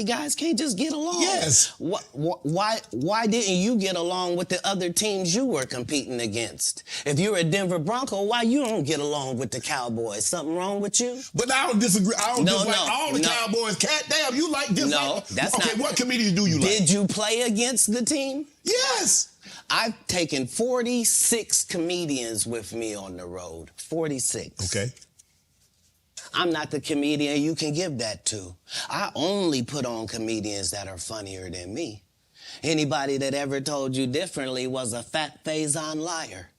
guys can't just get along? Yes. Why didn't you get along with the other teams you were competing against? If you're a Denver Bronco, why you don't get along with the Cowboys? Something wrong with you? But I don't disagree. I don't dislike all the Cowboys. Cat damn, you like this? No, that's okay, not. What comedians do you like? Did you play against the team? Yes. I've taken 46 comedians with me on the road. 46. Okay. I'm not the comedian you can give that to. I only put on comedians that are funnier than me. Anybody that ever told you differently was a fat Faison liar.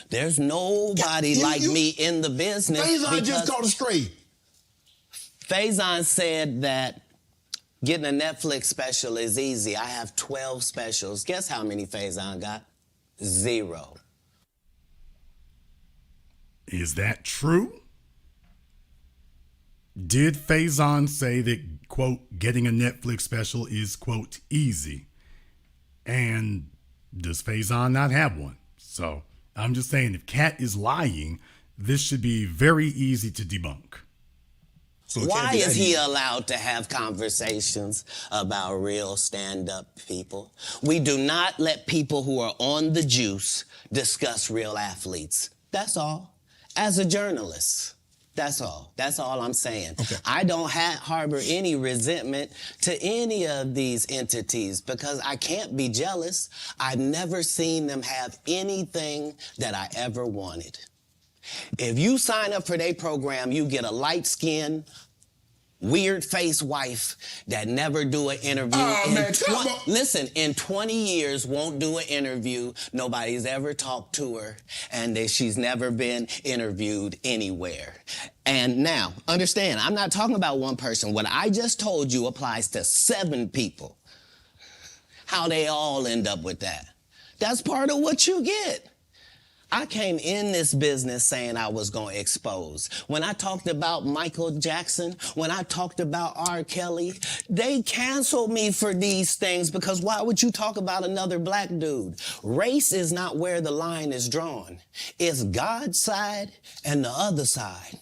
There's nobody like me in the business. Faison just caught a stray. Faison said that getting a Netflix special is easy. I have 12 specials. Guess how many Faison got? 0. Is that true? Did Faison say that, quote, getting a Netflix special is, quote, easy? And does Faison not have one? So I'm just saying, if Kat is lying, this should be very easy to debunk. So why is he allowed to have conversations about real stand-up people? We do not let people who are on the juice discuss real athletes. That's all. As a journalist. That's all. That's all I'm saying. Okay. I don't harbor any resentment to any of these entities because I can't be jealous. I've never seen them have anything that I ever wanted. If you sign up for their program, you get a light-skinned, weird-faced wife that never do an interview. Listen, in 20 years, won't do an interview. Nobody's ever talked to her, and she's never been interviewed anywhere. And now, understand, I'm not talking about one person. What I just told you applies to 7 people. How they all end up with that. That's part of what you get. I came in this business saying I was going to expose. When I talked about Michael Jackson, when I talked about R. Kelly, they canceled me for these things because why would you talk about another black dude? Race is not where the line is drawn. It's God's side and the other side.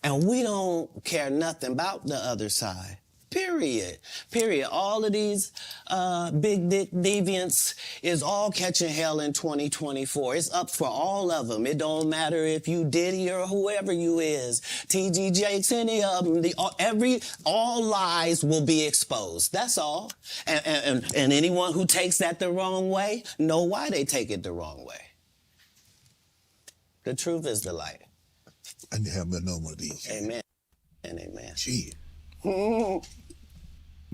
And we don't care nothing about the other side. Period. Period. All of these big dick deviants is all catching hell in 2024. It's up for all of them. It don't matter if you Diddy or whoever you is. T.G. Jakes, any of them. All lies will be exposed. That's all. And anyone who takes that the wrong way, know why they take it the wrong way. The truth is the light. I need to have another one of these. Amen. And amen. Gee. Well,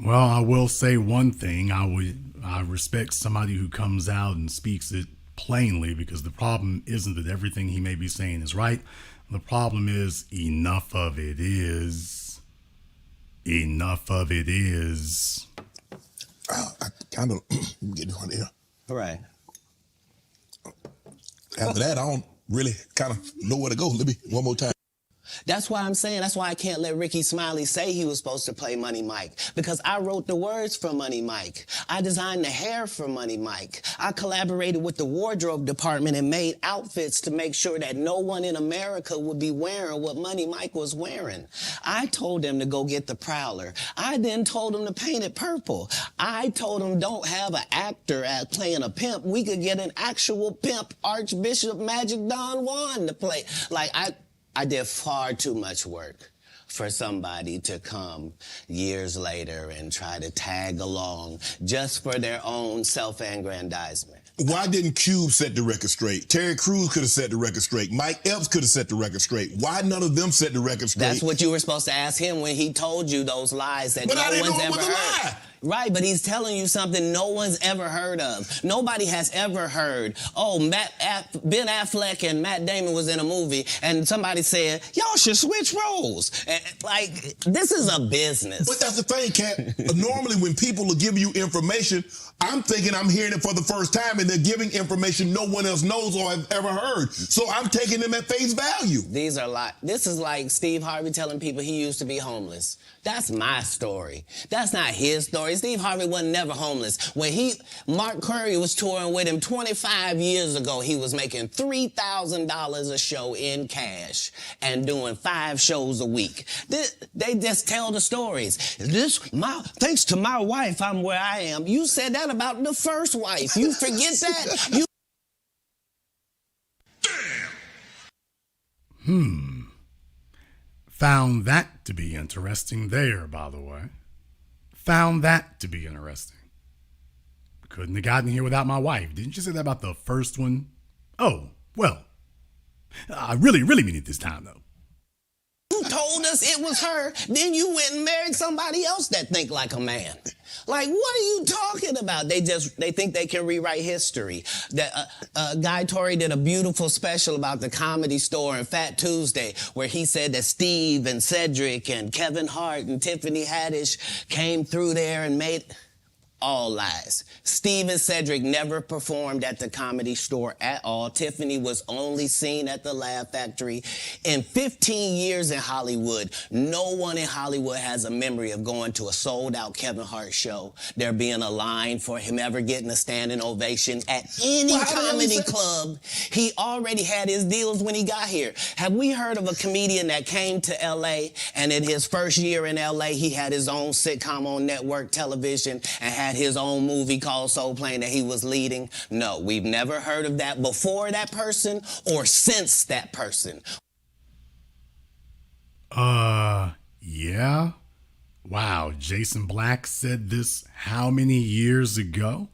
I will say one thing. I respect somebody who comes out and speaks it plainly, because the problem isn't that everything he may be saying is right. The problem is enough of it is. Enough of it is. I kind of get one here. Right. After that, I don't really kind of know where to go. Let me one more time. That's why I'm saying, that's why I can't let Ricky Smiley say he was supposed to play Money Mike, because I wrote the words for Money Mike. I designed the hair for Money Mike. I collaborated with the wardrobe department and made outfits to make sure that no one in America would be wearing what Money Mike was wearing. I told them to go get the Prowler. I then told them to paint it purple. I told them don't have an actor playing a pimp. We could get an actual pimp, Archbishop Magic Don Juan, to play. Like, I did far too much work for somebody to come years later and try to tag along just for their own self-aggrandizement. Why didn't Cube set the record straight? Terry Crews could have set the record straight. Mike Epps could have set the record straight. Why none of them set the record straight? That's what you were supposed to ask him when he told you those lies that no one's ever heard. Right, but he's telling you something no one's ever heard of. Nobody has ever heard, oh, Ben Affleck and Matt Damon was in a movie, and somebody said, y'all should switch roles. Like, this is a business. But that's the thing, Kat. Normally when people will give you information, I'm thinking I'm hearing it for the first time, and they're giving information no one else knows or have ever heard. So I'm taking them at face value. These are like, this is like Steve Harvey telling people he used to be homeless. That's my story. That's not his story. Steve Harvey wasn't never homeless. When Mark Curry was touring with him 25 years ago, he was making $3,000 a show in cash and doing 5 shows a week. They just tell the stories. Thanks to my wife, I'm where I am. You said that about the first wife. You forget that? Found that to be interesting there, by the way. Found that to be interesting. Couldn't have gotten here without my wife. Didn't you say that about the first one? Oh, well, I really mean it this time, though. You told us it was her, then you went and married somebody else that think like a man. Like, what are you talking about? They think they can rewrite history. Guy Torrey did a beautiful special about the Comedy Store and Fat Tuesday, where he said that Steve and Cedric and Kevin Hart and Tiffany Haddish came through there and made... All lies. Steve and Cedric never performed at the Comedy Store at all. Tiffany was only seen at the Laugh Factory. In 15 years in Hollywood, no one in Hollywood has a memory of going to a sold-out Kevin Hart show, there being a line for him ever getting a standing ovation at any comedy club. He already had his deals when he got here. Have we heard of a comedian that came to L.A. and in his first year in L.A. he had his own sitcom on network television and had his own movie called Soul Plane that he was leading? No, we've never heard of that before that person or since that person. Yeah? Wow, Jason Black said this how many years ago?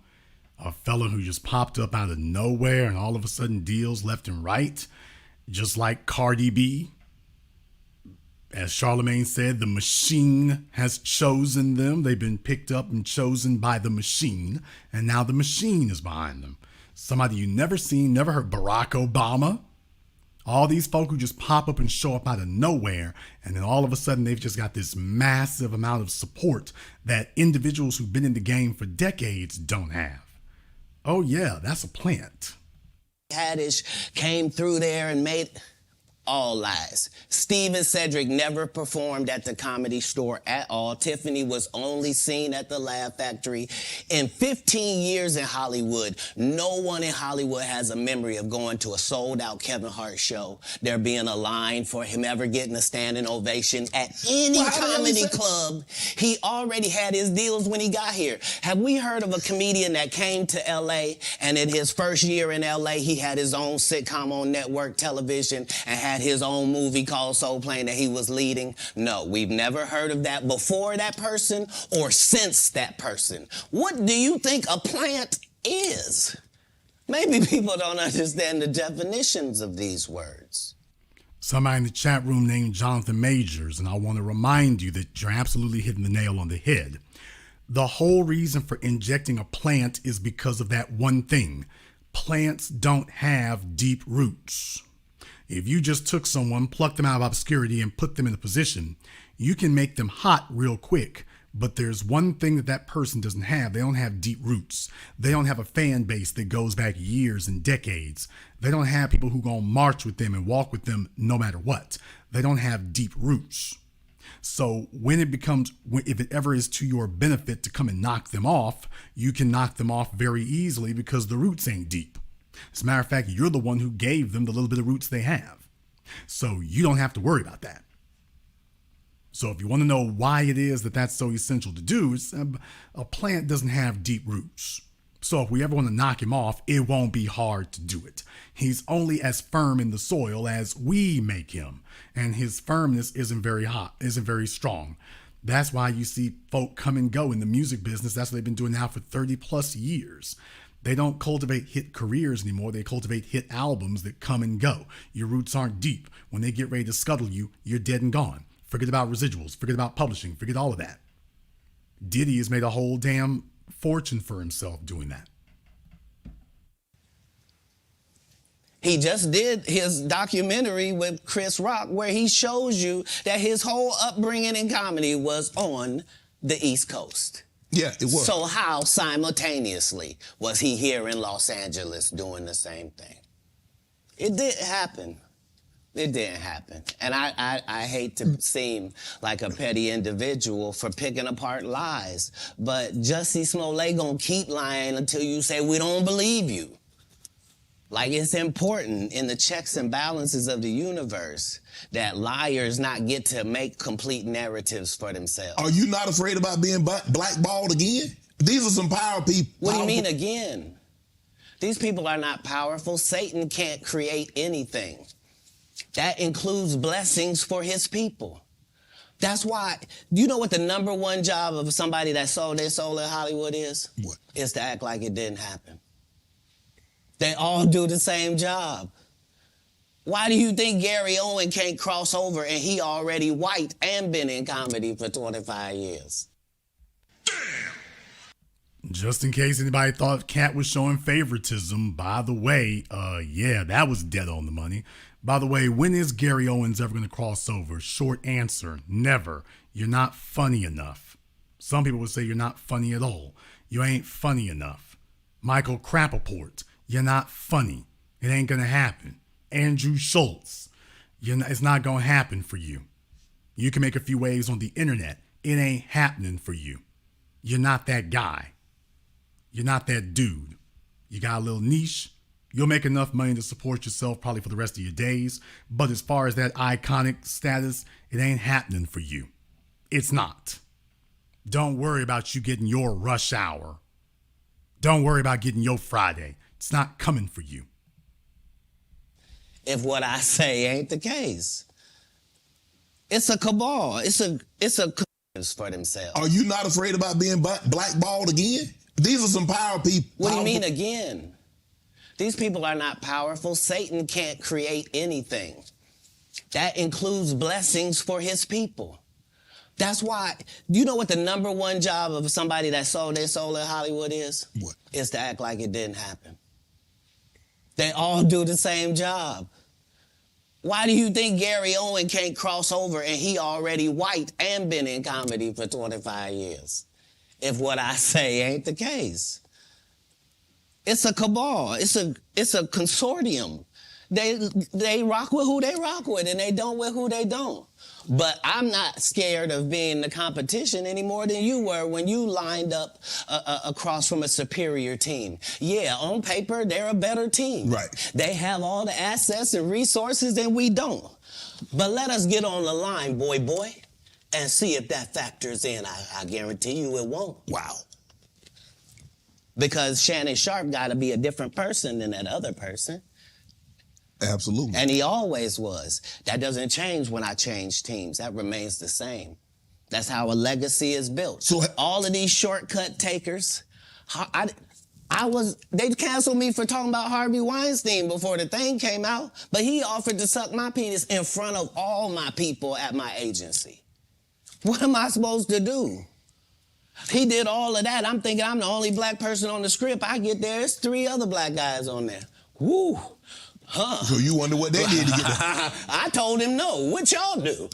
A fella who just popped up out of nowhere and all of a sudden deals left and right, just like Cardi B. As Charlemagne said, the machine has chosen them. They've been picked up and chosen by the machine, and now the machine is behind them. Somebody you never seen, never heard, Barack Obama. All these folk who just pop up and show up out of nowhere, and then all of a sudden they've just got this massive amount of support that individuals who've been in the game for decades don't have. Oh yeah, that's a plant. Haddish came through there and made... All lies. Steve and Cedric never performed at the Comedy Store at all. Tiffany was only seen at the Laugh Factory. In 15 years in Hollywood, no one in Hollywood has a memory of going to a sold-out Kevin Hart show, there being a line for him ever getting a standing ovation at any comedy club. He already had his deals when he got here. Have we heard of a comedian that came to L.A. and in his first year in L.A. he had his own sitcom on network television and had his own movie called Soul Plane that he was leading? No, we've never heard of that before that person or since that person. What do you think a plant is? Maybe people don't understand the definitions of these words. Somebody in the chat room named Jonathan Majors, and I want to remind you that you're absolutely hitting the nail on the head. The whole reason for injecting a plant is because of that one thing. Plants don't have deep roots. If you just took someone, plucked them out of obscurity, and put them in a position, you can make them hot real quick. But there's one thing that that person doesn't have. They don't have deep roots. They don't have a fan base that goes back years and decades. They don't have people who gonna march with them and walk with them no matter what. They don't have deep roots. So when it becomes, if it ever is to your benefit to come and knock them off, you can knock them off very easily because the roots ain't deep. As a matter of fact, you're the one who gave them the little bit of roots they have. So you don't have to worry about that. So if you want to know why it is that that's so essential to do, it's, a plant doesn't have deep roots. So if we ever want to knock him off, it won't be hard to do it. He's only as firm in the soil as we make him. And his firmness isn't very hot, isn't very strong. That's why you see folk come and go in the music business. That's what they've been doing now for 30 plus years. They don't cultivate hit careers anymore. They cultivate hit albums that come and go. Your roots aren't deep. When they get ready to scuttle you, you're dead and gone. Forget about residuals. Forget about publishing. Forget all of that. Diddy has made a whole damn fortune for himself doing that. He just did his documentary with Chris Rock where he shows you that his whole upbringing in comedy was on the East Coast. Yeah, it was. So how simultaneously was he here in Los Angeles doing the same thing? It didn't happen. It didn't happen. And I hate to seem like a petty individual for picking apart lies, but Jussie Smollett gonna keep lying until you say we don't believe you. Like, it's important in the checks and balances of the universe that liars not get to make complete narratives for themselves. Are you not afraid about being blackballed again? These are some power people. What do you mean again? These people are not powerful. Satan can't create anything. That includes blessings for his people. That's why, you know what the number one job of somebody that sold their soul in Hollywood is? What? Is to act like it didn't happen. They all do the same job. Why do you think Gary Owen can't cross over and he already white and been in comedy for 25 years? Just in case anybody thought Cat was showing favoritism, by the way, yeah, that was dead on the money. By the way, when is Gary Owens ever going to cross over? Short answer, never. You're not funny enough. Some people would say you're not funny at all. You ain't funny enough. Michael Rappaport, you're not funny. It ain't gonna happen. Andrew Schultz, it's not gonna happen for you. You can make a few waves on the internet. It ain't happening for you. You're not that guy. You're not that dude. You got a little niche. You'll make enough money to support yourself probably for the rest of your days. But as far as that iconic status, it ain't happening for you. It's not. Don't worry about you getting your rush hour. Don't worry about getting your Friday. It's not coming for you. If what I say ain't the case. It's a cabal. It's a for themselves. Are you not afraid about being blackballed again? These are some power people. What do you mean again? These people are not powerful. Satan can't create anything. That includes blessings for his people. That's why, you know what the number one job of somebody that sold their soul in Hollywood is? What? Is to act like it didn't happen. They all do the same job. Why do you think Gary Owen can't cross over and he already white and been in comedy for 25 years? If what I say ain't the case. It's a cabal. It's a consortium. They rock with who they rock with and they don't with who they don't. But I'm not scared of being the competition any more than you were when you lined up across from a superior team. Yeah, on paper, they're a better team. Right. They have all the assets and resources and we don't. But let us get on the line, boy, and see if that factors in. I guarantee you it won't. Wow. Because Shannon Sharp got to be a different person than that other person. Absolutely. And he always was. That doesn't change when I change teams. That remains the same. That's how a legacy is built. So all of these shortcut takers, they canceled me for talking about Harvey Weinstein before the thing came out, but he offered to suck my penis in front of all my people at my agency. What am I supposed to do? He did all of that. I'm thinking I'm the only black person on the script. I get there, there's 3 other black guys on there. Woo. Huh. So you wonder what they did to get there. I told him no. What y'all do?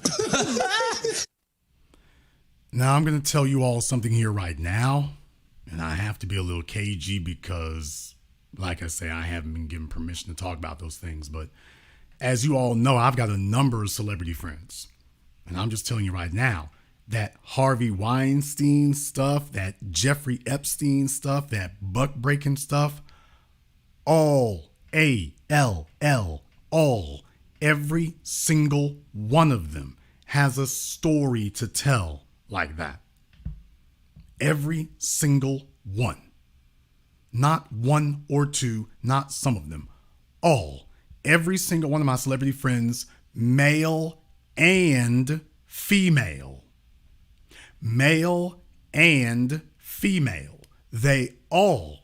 Now I'm going to tell you all something here right now, and I have to be a little cagey because, like I say, I haven't been given permission to talk about those things. But as you all know, I've got a number of celebrity friends, and I'm just telling you right now that Harvey Weinstein stuff, that Jeffrey Epstein stuff, that buck breaking stuff, all A-L-L, all, every single one of them has a story to tell like that. Every single one. Not one or two, not some of them. All. Every single one of my celebrity friends, male and female. Male and female. They all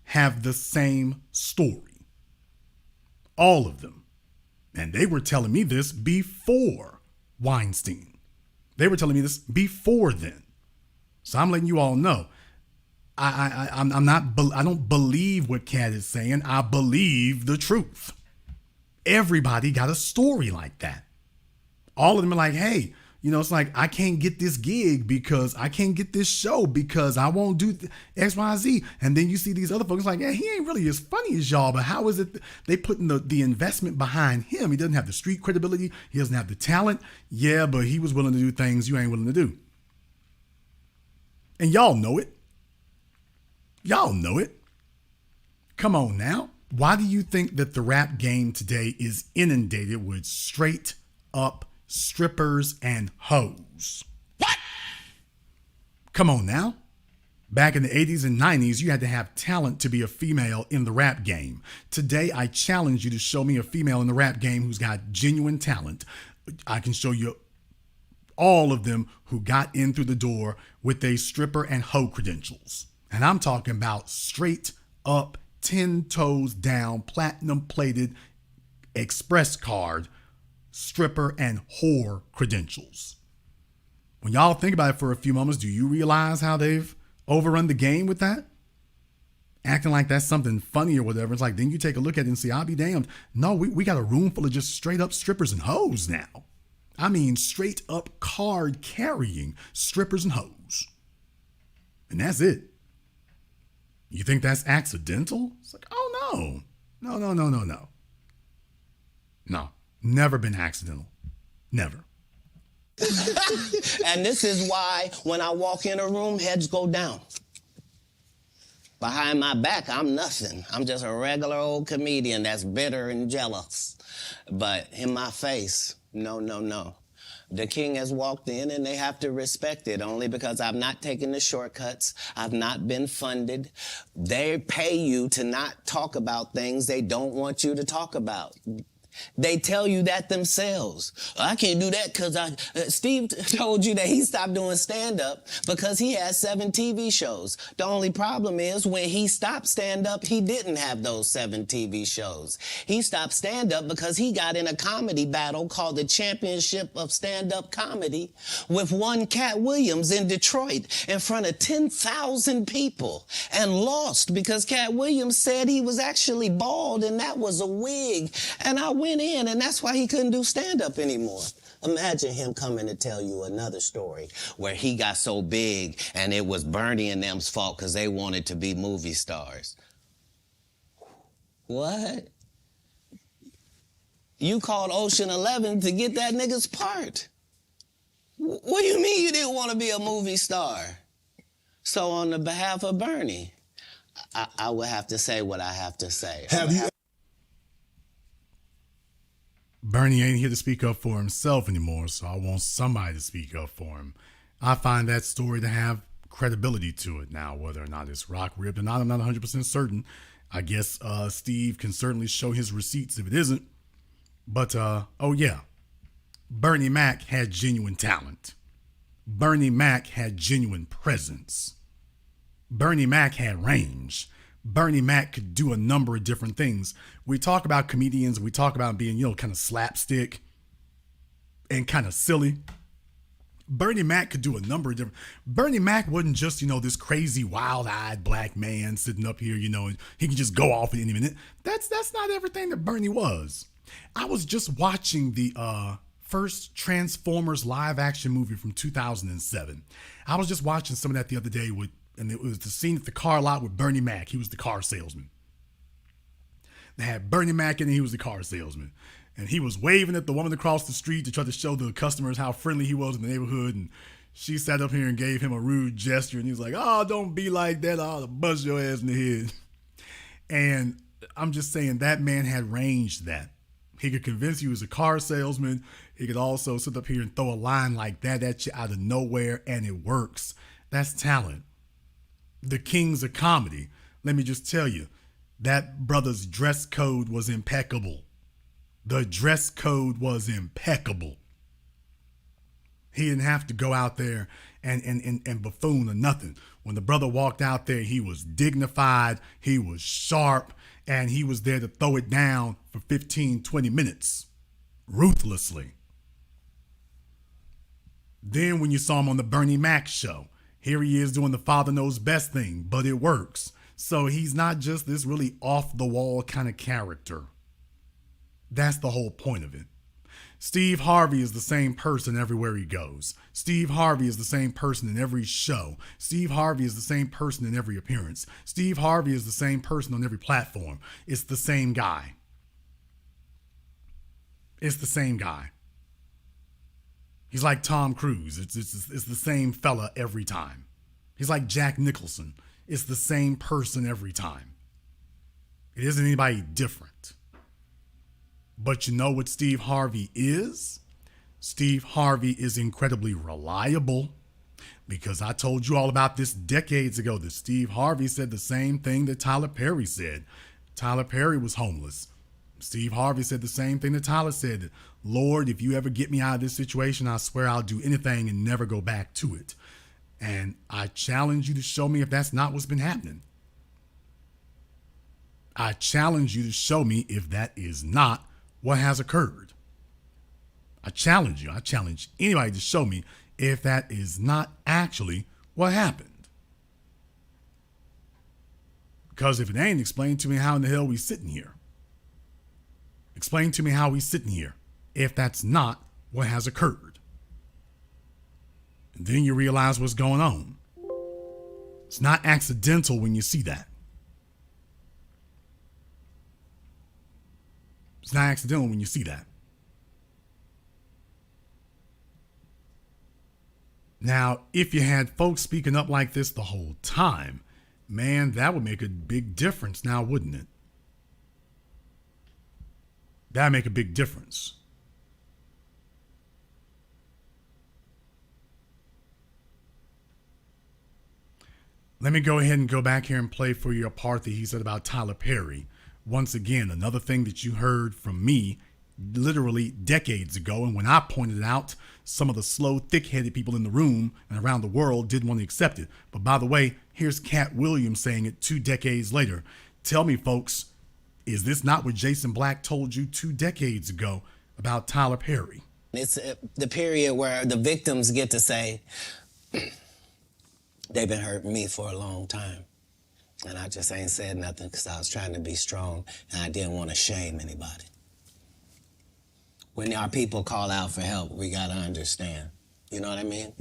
have the same story. All of them. And they were telling me this before Weinstein. They were telling me this before then. So I'm letting you all know. I don't believe what Kat is saying. I believe the truth. Everybody got a story like that. All of them are like, hey, you know, it's like, I can't get this gig because I can't get this show because I won't do X, Y, Z. And then you see these other folks like, yeah, he ain't really as funny as y'all, but how is it they putting the investment behind him? He doesn't have the street credibility. He doesn't have the talent. Yeah, but he was willing to do things you ain't willing to do. And y'all know it. Y'all know it. Come on now. Why do you think that the rap game today is inundated with straight up strippers and hoes? What? Come on now. Back in the 80s and 90s, you had to have talent to be a female in the rap game. Today, I challenge you to show me a female in the rap game who's got genuine talent. I can show you all of them who got in through the door with their stripper and hoe credentials. And I'm talking about straight up, 10 toes down, platinum plated, express card, stripper and whore credentials. When y'all think about it for a few moments, do you realize how they've overrun the game with that? Acting like that's something funny or whatever. It's like, then you take a look at it and say, I'll be damned. No, we got a room full of just straight up strippers and hoes now. I mean, straight up card carrying strippers and hoes. And that's it. You think that's accidental? It's like, oh no. No. No, never been accidental. Never. And this is why when I walk in a room, heads go down. Behind my back, I'm nothing. I'm just a regular old comedian that's bitter and jealous. But in my face, no. The king has walked in and they have to respect it only because I've not taken the shortcuts. I've not been funded. They pay you to not talk about things they don't want you to talk about. They tell you that themselves. I can't do that because Steve told you that he stopped doing stand-up because he has 7 TV shows. The only problem is when he stopped stand-up, he didn't have those 7 TV shows. He stopped stand-up because he got in a comedy battle called the Championship of Stand-Up Comedy with one Cat Williams in Detroit in front of 10,000 people and lost because Cat Williams said he was actually bald and that was a wig. And I went in, and that's why he couldn't do stand-up anymore. Imagine him coming to tell you another story where he got so big and it was Bernie and them's fault because they wanted to be movie stars. What? You called Ocean 11 to get that nigga's part. What do you mean you didn't want to be a movie star? So on the behalf of Bernie, I would have to say what I have to say. Bernie ain't here to speak up for himself anymore, so I want somebody to speak up for him. I find that story to have credibility to it now, whether or not it's rock ribbed or not, I'm not 100% certain. I guess Steve can certainly show his receipts if it isn't. But, oh yeah, Bernie Mac had genuine talent. Bernie Mac had genuine presence. Bernie Mac had range. Bernie Mac could do a number of different things. We talk about comedians, we talk about being, kind of slapstick and kind of silly. Bernie Mac could do a number of different. Bernie Mac wasn't just, this crazy wild-eyed black man sitting up here, and he can just go off at any minute. That's not everything that Bernie was. I was just watching the first Transformers live action movie from 2007. I was just watching some of that the other day and it was the scene at the car lot with Bernie Mac. He was the car salesman. They had Bernie Mac in it, he was the car salesman. And he was waving at the woman across the street to try to show the customers how friendly he was in the neighborhood. And she sat up here and gave him a rude gesture. And he was like, oh, don't be like that. I'll buzz your ass in the head. And I'm just saying that man had range that. He could convince you he was a car salesman. He could also sit up here and throw a line like that at you out of nowhere, and it works. That's talent. The kings of comedy. Let me just tell you, that brother's dress code was impeccable. The dress code was impeccable. He didn't have to go out there and buffoon or nothing. When the brother walked out there, he was dignified, he was sharp, and he was there to throw it down for 15, 20 minutes, ruthlessly. Then when you saw him on the Bernie Mac show, here he is doing the Father Knows Best thing, but it works. So he's not just this really off-the-wall kind of character. That's the whole point of it. Steve Harvey is the same person everywhere he goes. Steve Harvey is the same person in every show. Steve Harvey is the same person in every appearance. Steve Harvey is the same person on every platform. It's the same guy. It's the same guy. He's like Tom Cruise. It's the same fella every time. He's like Jack Nicholson. It's the same person every time. It isn't anybody different. But you know what Steve Harvey is? Steve Harvey is incredibly reliable, because I told you all about this decades ago that Steve Harvey said the same thing that Tyler Perry said. Tyler Perry was homeless. Steve Harvey said the same thing that Tyler said. Lord, if you ever get me out of this situation, I swear I'll do anything and never go back to it. And I challenge you to show me if that's not what's been happening. I challenge you to show me if that is not what has occurred. I challenge you. I challenge anybody to show me if that is not actually what happened. Because if it ain't, explain to me how in the hell we sitting here. Explain to me how we sitting here if that's not what has occurred. And then you realize what's going on. It's not accidental when you see that. It's not accidental when you see that. Now, if you had folks speaking up like this the whole time, man, that would make a big difference now, wouldn't it? That'd make a big difference. Let me go ahead and go back here and play for you a part that he said about Tyler Perry. Once again, another thing that you heard from me literally decades ago, and when I pointed it out, some of the slow, thick-headed people in the room and around the world didn't want to accept it. But by the way, here's Cat Williams saying it 2 decades later. Tell me, folks, is this not what Jason Black told you 2 decades ago about Tyler Perry? It's the period where the victims get to say, they've been hurting me for a long time. And I just ain't said nothing because I was trying to be strong and I didn't want to shame anybody. When our people call out for help, we got to understand. You know what I mean?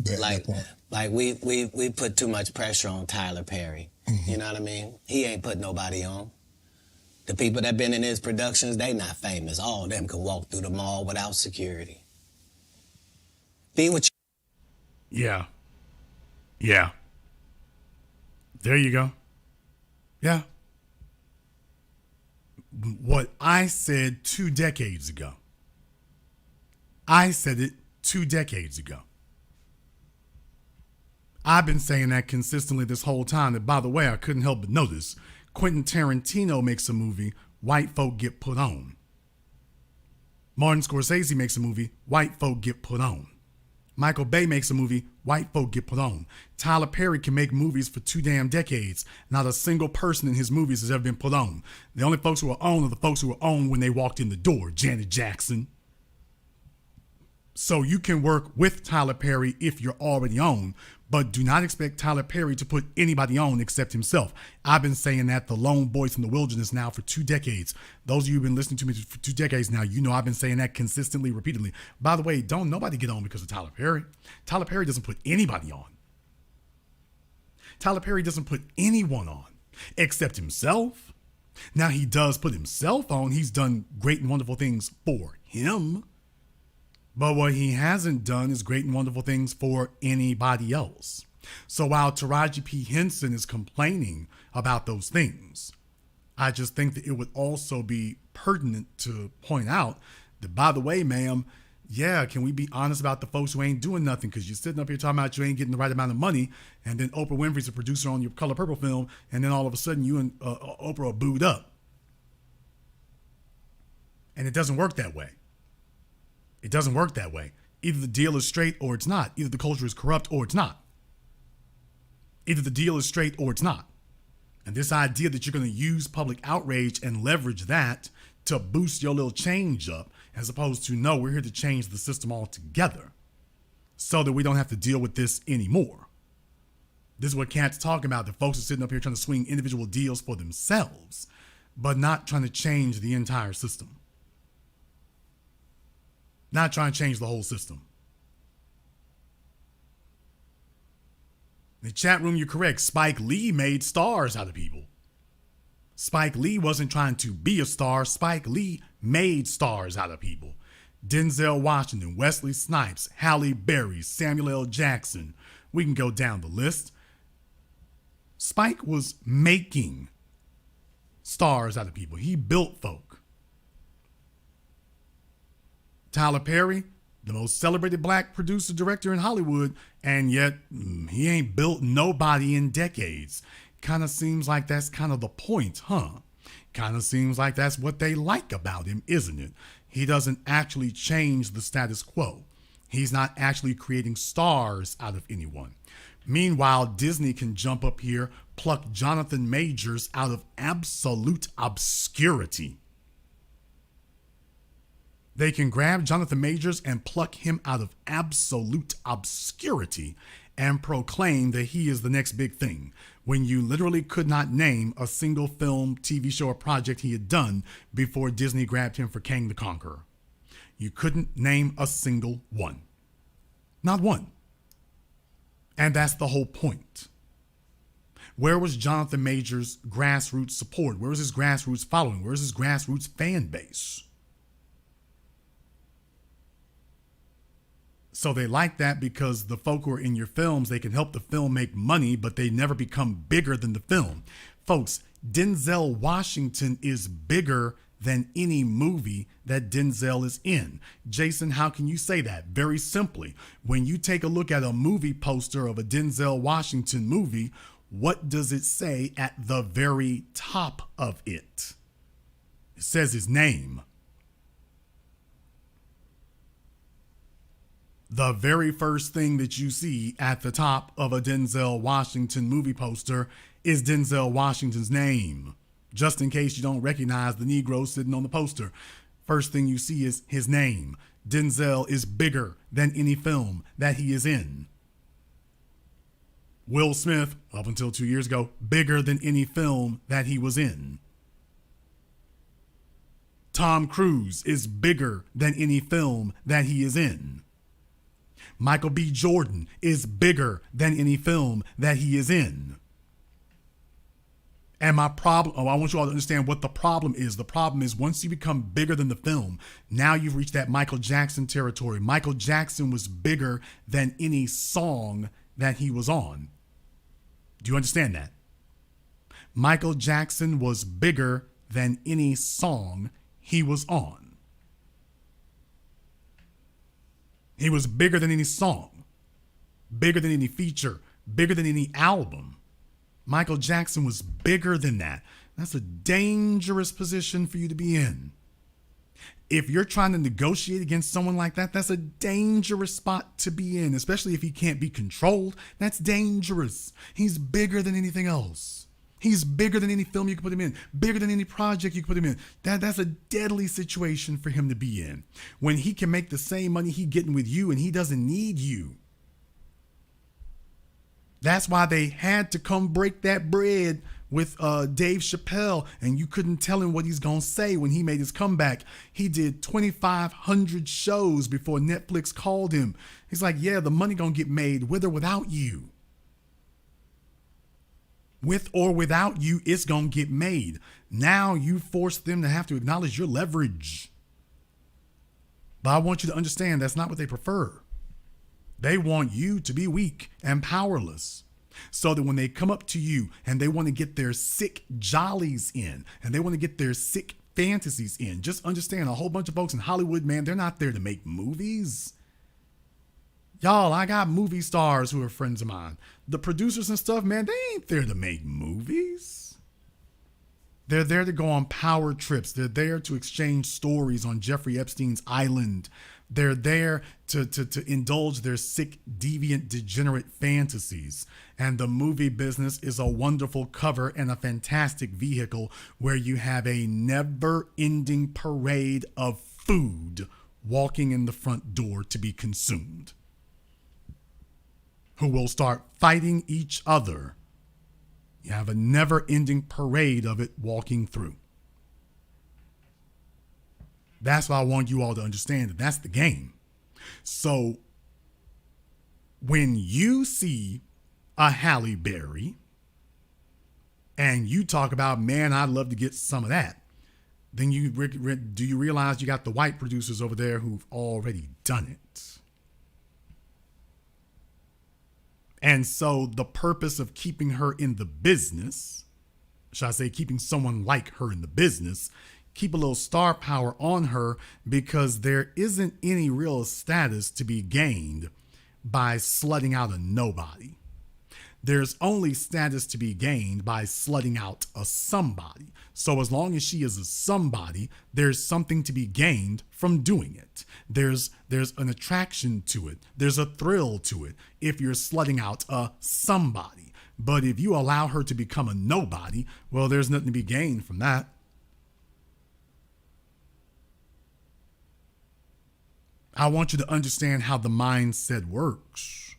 Like we put too much pressure on Tyler Perry. Mm-hmm. You know what I mean? He ain't put nobody on. The people that been in his productions, they not famous. All of them can walk through the mall without security. Be what you... Yeah. There you go. Yeah. What I said 2 decades ago. I said it 2 decades ago. I've been saying that consistently this whole time. That, by the way, I couldn't help but notice Quentin Tarantino makes a movie, white folk get put on. Martin Scorsese makes a movie, white folk get put on. Michael Bay makes a movie, white folk get put on. Tyler Perry can make movies for 2 damn decades. Not a single person in his movies has ever been put on. The only folks who are on are the folks who were on when they walked in the door. Janet Jackson. So you can work with Tyler Perry if you're already on, but do not expect Tyler Perry to put anybody on except himself. I've been saying that, the lone voice in the wilderness, now for 2 decades. Those of you who've been listening to me for 2 decades now, you know I've been saying that consistently, repeatedly. By the way, don't nobody get on because of Tyler Perry. Tyler Perry doesn't put anybody on. Tyler Perry doesn't put anyone on except himself. Now, he does put himself on. He's done great and wonderful things for him. But what he hasn't done is great and wonderful things for anybody else. So while Taraji P. Henson is complaining about those things, I just think that it would also be pertinent to point out that, by the way, ma'am, yeah, can we be honest about the folks who ain't doing nothing? Because you're sitting up here talking about you ain't getting the right amount of money, and then Oprah Winfrey's a producer on your Color Purple film, and then all of a sudden you and Oprah are booed up. And it doesn't work that way. It doesn't work that way. Either the deal is straight or it's not. Either the culture is corrupt or it's not. Either the deal is straight or it's not. And this idea that you're going to use public outrage and leverage that to boost your little change up, as opposed to, no, we're here to change the system altogether so that we don't have to deal with this anymore. This is what Cat's talking about. The folks are sitting up here trying to swing individual deals for themselves, but not trying to change the entire system. Not trying to change the whole system. In the chat room, you're correct. Spike Lee made stars out of people. Spike Lee wasn't trying to be a star. Spike Lee made stars out of people. Denzel Washington, Wesley Snipes, Halle Berry, Samuel L. Jackson. We can go down the list. Spike was making stars out of people. He built folk. Tyler Perry, the most celebrated black producer director in Hollywood, and yet he ain't built nobody in decades. Kind of seems like that's kind of the point, huh? Kind of seems like that's what they like about him, isn't it? He doesn't actually change the status quo. He's not actually creating stars out of anyone. Meanwhile, Disney can jump up here, pluck Jonathan Majors out of absolute obscurity. They can grab Jonathan Majors and pluck him out of absolute obscurity and proclaim that he is the next big thing, when you literally could not name a single film, TV show, or project he had done before Disney grabbed him for Kang the Conqueror. You couldn't name a single one. Not one. And that's the whole point. Where was Jonathan Majors' grassroots support? Where was his grassroots following? Where was his grassroots fan base? So they like that because the folk who are in your films, they can help the film make money, but they never become bigger than the film. Folks, Denzel Washington is bigger than any movie that Denzel is in. Jason, how can you say that? Very simply, when you take a look at a movie poster of a Denzel Washington movie, what does it say at the very top of it? It says his name. The very first thing that you see at the top of a Denzel Washington movie poster is Denzel Washington's name. Just in case you don't recognize the Negro sitting on the poster, first thing you see is his name. Denzel is bigger than any film that he is in. Will Smith, up until 2 years ago, bigger than any film that he was in. Tom Cruise is bigger than any film that he is in. Michael B. Jordan is bigger than any film that he is in. And my problem, I want you all to understand what the problem is. The problem is once you become bigger than the film, now you've reached that Michael Jackson territory. Michael Jackson was bigger than any song that he was on. Do you understand that? Michael Jackson was bigger than any song he was on. He was bigger than any song, bigger than any feature, bigger than any album. Michael Jackson was bigger than that. That's a dangerous position for you to be in. If you're trying to negotiate against someone like that, that's a dangerous spot to be in, especially if he can't be controlled. That's dangerous. He's bigger than anything else. He's bigger than any film you can put him in, bigger than any project you can put him in. That's a deadly situation for him to be in. When he can make the same money he's getting with you and he doesn't need you. That's why they had to come break that bread with Dave Chappelle, and you couldn't tell him what he's going to say when he made his comeback. He did 2,500 shows before Netflix called him. He's like, yeah, the money going to get made with or without you. With or without you, it's going to get made. Now you force them to have to acknowledge your leverage. But I want you to understand that's not what they prefer. They want you to be weak and powerless so that when they come up to you and they want to get their sick jollies in and they want to get their sick fantasies in, just understand a whole bunch of folks in Hollywood, man, they're not there to make movies. Y'all, I got movie stars who are friends of mine. The producers and stuff, man, they ain't there to make movies. They're there to go on power trips. They're there to exchange stories on Jeffrey Epstein's island. They're there to indulge their sick, deviant, degenerate fantasies. And the movie business is a wonderful cover and a fantastic vehicle where you have a never-ending parade of food walking in the front door to be consumed, who will start fighting each other. You have a never-ending parade of it walking through. That's why I want you all to understand that that's the game. So when you see a Halle Berry and you talk about, man, I'd love to get some of that, then do you realize you got the white producers over there who've already done it? And so the purpose of keeping her in the business, should I say keeping someone like her in the business, keep a little star power on her, because there isn't any real status to be gained by slutting out a nobody. There's only status to be gained by slutting out a somebody. So as long as she is a somebody, there's something to be gained from doing it. There's an attraction to it. There's a thrill to it if you're slutting out a somebody. But if you allow her to become a nobody, well, there's nothing to be gained from that. I want you to understand how the mindset works.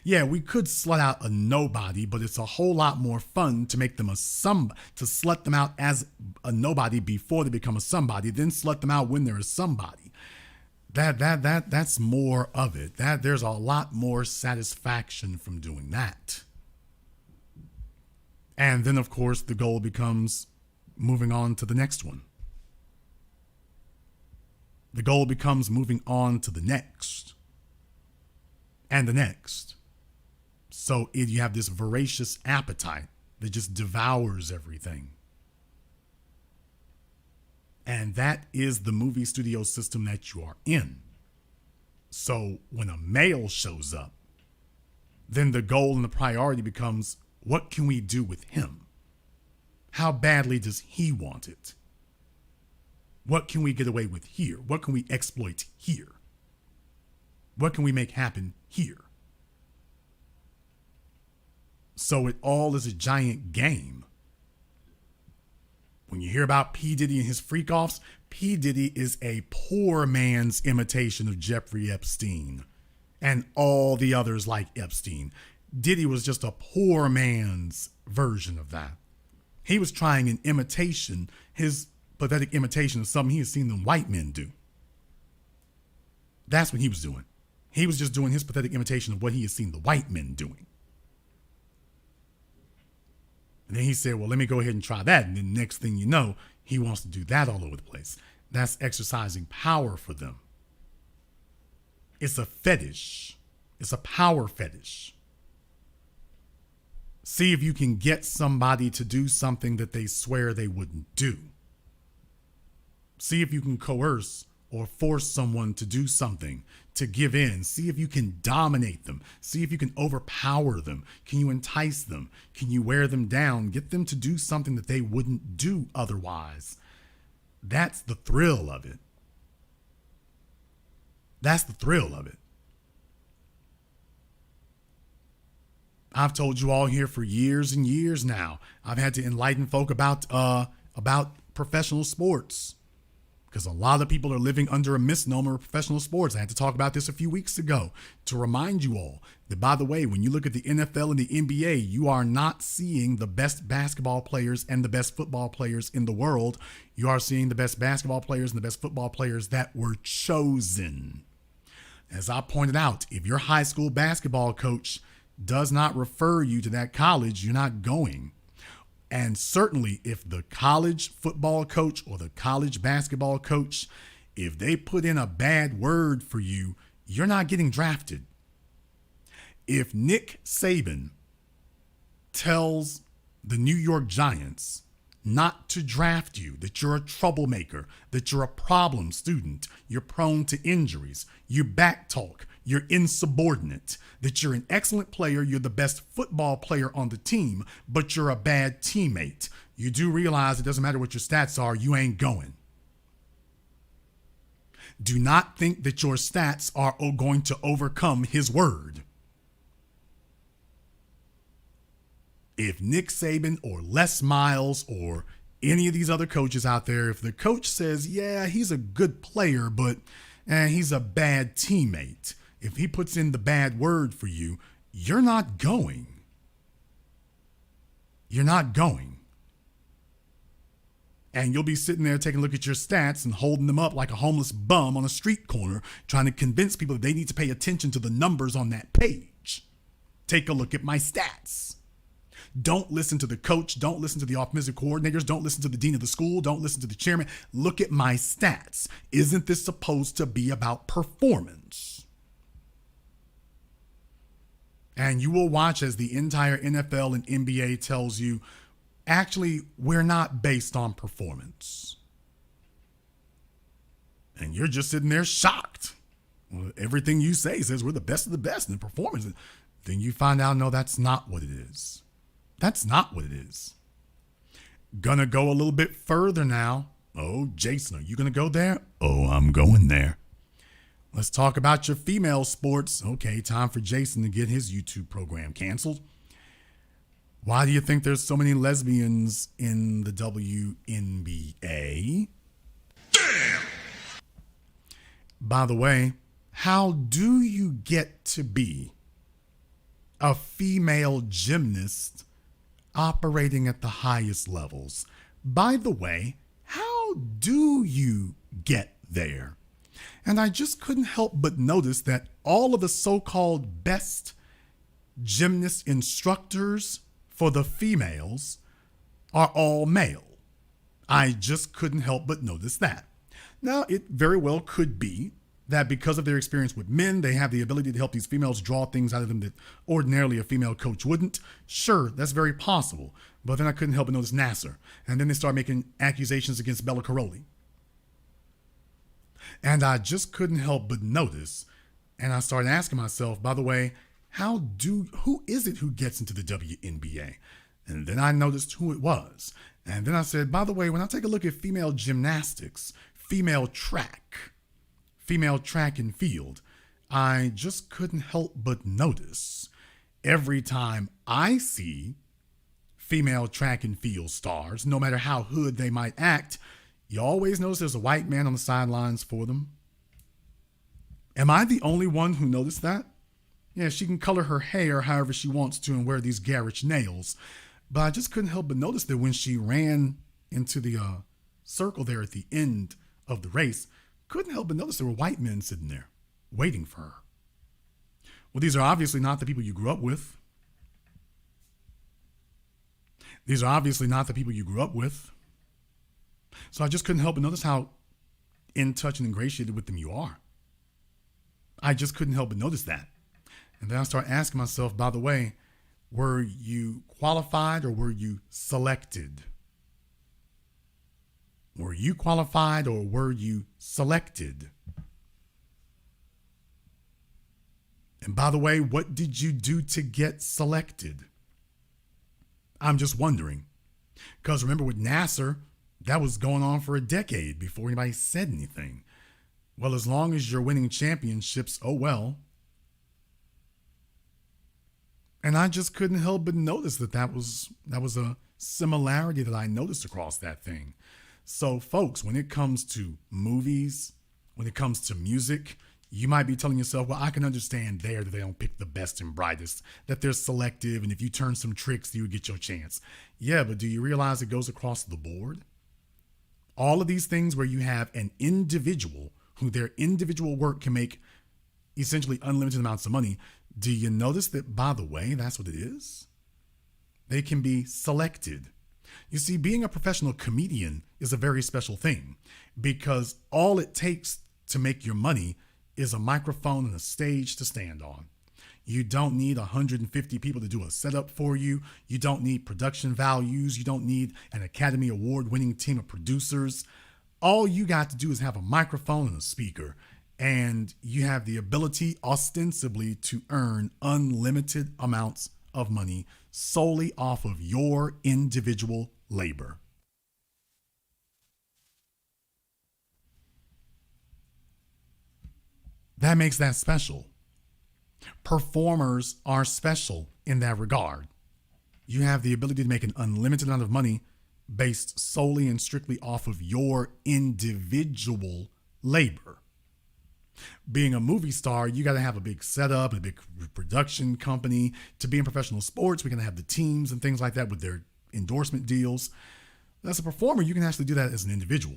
Yeah, we could slut out a nobody, but it's a whole lot more fun to make them a to slut them out as a nobody before they become a somebody, then slut them out when they're a somebody. That's more of it. There's a lot more satisfaction from doing that. And then, of course, the goal becomes moving on to the next one. The goal becomes moving on to the next and the next. So you have this voracious appetite that just devours everything. And that is the movie studio system that you are in. So when a male shows up, then the goal and the priority becomes, what can we do with him? How badly does he want it? What can we get away with here? What can we exploit here? What can we make happen here? So it all is a giant game. When you hear about P. Diddy and his freak-offs, P. Diddy is a poor man's imitation of Jeffrey Epstein and all the others like Epstein. Diddy was just a poor man's version of that. He was trying an imitation, his pathetic imitation of something he had seen the white men do. That's what he was doing. He was just doing his pathetic imitation of what he had seen the white men doing. And then he said, well, let me go ahead and try that. And then next thing you know, he wants to do that all over the place. That's exercising power for them. It's a fetish. It's a power fetish. See if you can get somebody to do something that they swear they wouldn't do. See if you can coerce or force someone to do something, to give in. See if you can dominate them. See if you can overpower them. Can you entice them? Can you wear them down? Get them to do something that they wouldn't do otherwise. That's the thrill of it. That's the thrill of it. I've told you all here for years and years now. I've had to enlighten folk about professional sports, because a lot of people are living under a misnomer of professional sports. I had to talk about this a few weeks ago to remind you all that, by the way, when you look at the NFL and the NBA, you are not seeing the best basketball players and the best football players in the world. You are seeing the best basketball players and the best football players that were chosen. As I pointed out, if your high school basketball coach does not refer you to that college, you're not going. And certainly if the college football coach or the college basketball coach, if they put in a bad word for you, you're not getting drafted. If Nick Saban tells the New York Giants not to draft you, that you're a troublemaker, that you're a problem student, you're prone to injuries, you backtalk, you're insubordinate, that you're an excellent player, you're the best football player on the team, but you're a bad teammate, you do realize it doesn't matter what your stats are, you ain't going. Do not think that your stats are going to overcome his word. If Nick Saban or Les Miles or any of these other coaches out there, if the coach says, yeah, he's a good player, but he's a bad teammate, if he puts in the bad word for you, you're not going. You're not going. And you'll be sitting there taking a look at your stats and holding them up like a homeless bum on a street corner, trying to convince people that they need to pay attention to the numbers on that page. Take a look at my stats. Don't listen to the coach. Don't listen to the offensive coordinators. Don't listen to the dean of the school. Don't listen to the chairman. Look at my stats. Isn't this supposed to be about performance? And you will watch as the entire NFL and NBA tells you, actually, we're not based on performance. And you're just sitting there shocked. Well, everything you say says we're the best of the best in performance. Then you find out, no, that's not what it is. That's not what it is. Gonna go a little bit further now. Oh, Jason, are you gonna go there? Oh, I'm going there. Let's talk about your female sports. Okay, time for Jason to get his YouTube program canceled. Why do you think there's so many lesbians in the WNBA? Damn! By the way, how do you get to be a female gymnast operating at the highest levels? By the way, how do you get there? And I just couldn't help but notice that all of the so-called best gymnast instructors for the females are all male. I just couldn't help but notice that. Now, it very well could be that because of their experience with men, they have the ability to help these females draw things out of them that ordinarily a female coach wouldn't. Sure, that's very possible. But then I couldn't help but notice Nasser. And then they start making accusations against Bella Caroli. And I just couldn't help but notice, and I started asking myself, by the way, who is it who gets into the WNBA? And then I noticed who it was. And then I said, by the way, when I take a look at female gymnastics, female track and field, I just couldn't help but notice every time I see female track and field stars, no matter how hood they might act, you always notice there's a white man on the sidelines for them. Am I the only one who noticed that? Yeah, she can color her hair however she wants to and wear these garish nails. But I just couldn't help but notice that when she ran into the circle there at the end of the race, couldn't help but notice there were white men sitting there waiting for her. Well, these are obviously not the people you grew up with. These are obviously not the people you grew up with. So I just couldn't help but notice how in touch and ingratiated with them you are. I just couldn't help but notice that. And then I started asking myself, by the way, were you qualified or were you selected? Were you qualified or were you selected? And by the way, what did you do to get selected? I'm just wondering. Because remember with Nasser, that was going on for a decade before anybody said anything. Well, as long as you're winning championships, oh well. And I just couldn't help but notice that was a similarity that I noticed across that thing. So folks, when it comes to movies, when it comes to music, you might be telling yourself, well, I can understand there that they don't pick the best and brightest, that they're selective, and if you turn some tricks, you would get your chance. Yeah, but do you realize it goes across the board? All of these things where you have an individual who their individual work can make essentially unlimited amounts of money. Do you notice that, by the way, that's what it is? They can be selected. You see, being a professional comedian is a very special thing because all it takes to make your money is a microphone and a stage to stand on. You don't need 150 people to do a setup for you. You don't need production values. You don't need an Academy Award-winning team of producers. All you got to do is have a microphone and a speaker, and you have the ability ostensibly to earn unlimited amounts of money solely off of your individual labor. That makes that special. Performers are special in that regard. You have the ability to make an unlimited amount of money based solely and strictly off of your individual labor. Being a movie star, you got to have a big setup, a big production company. To be in professional sports, we're going to have the teams and things like that with their endorsement deals. As a performer, you can actually do that as an individual.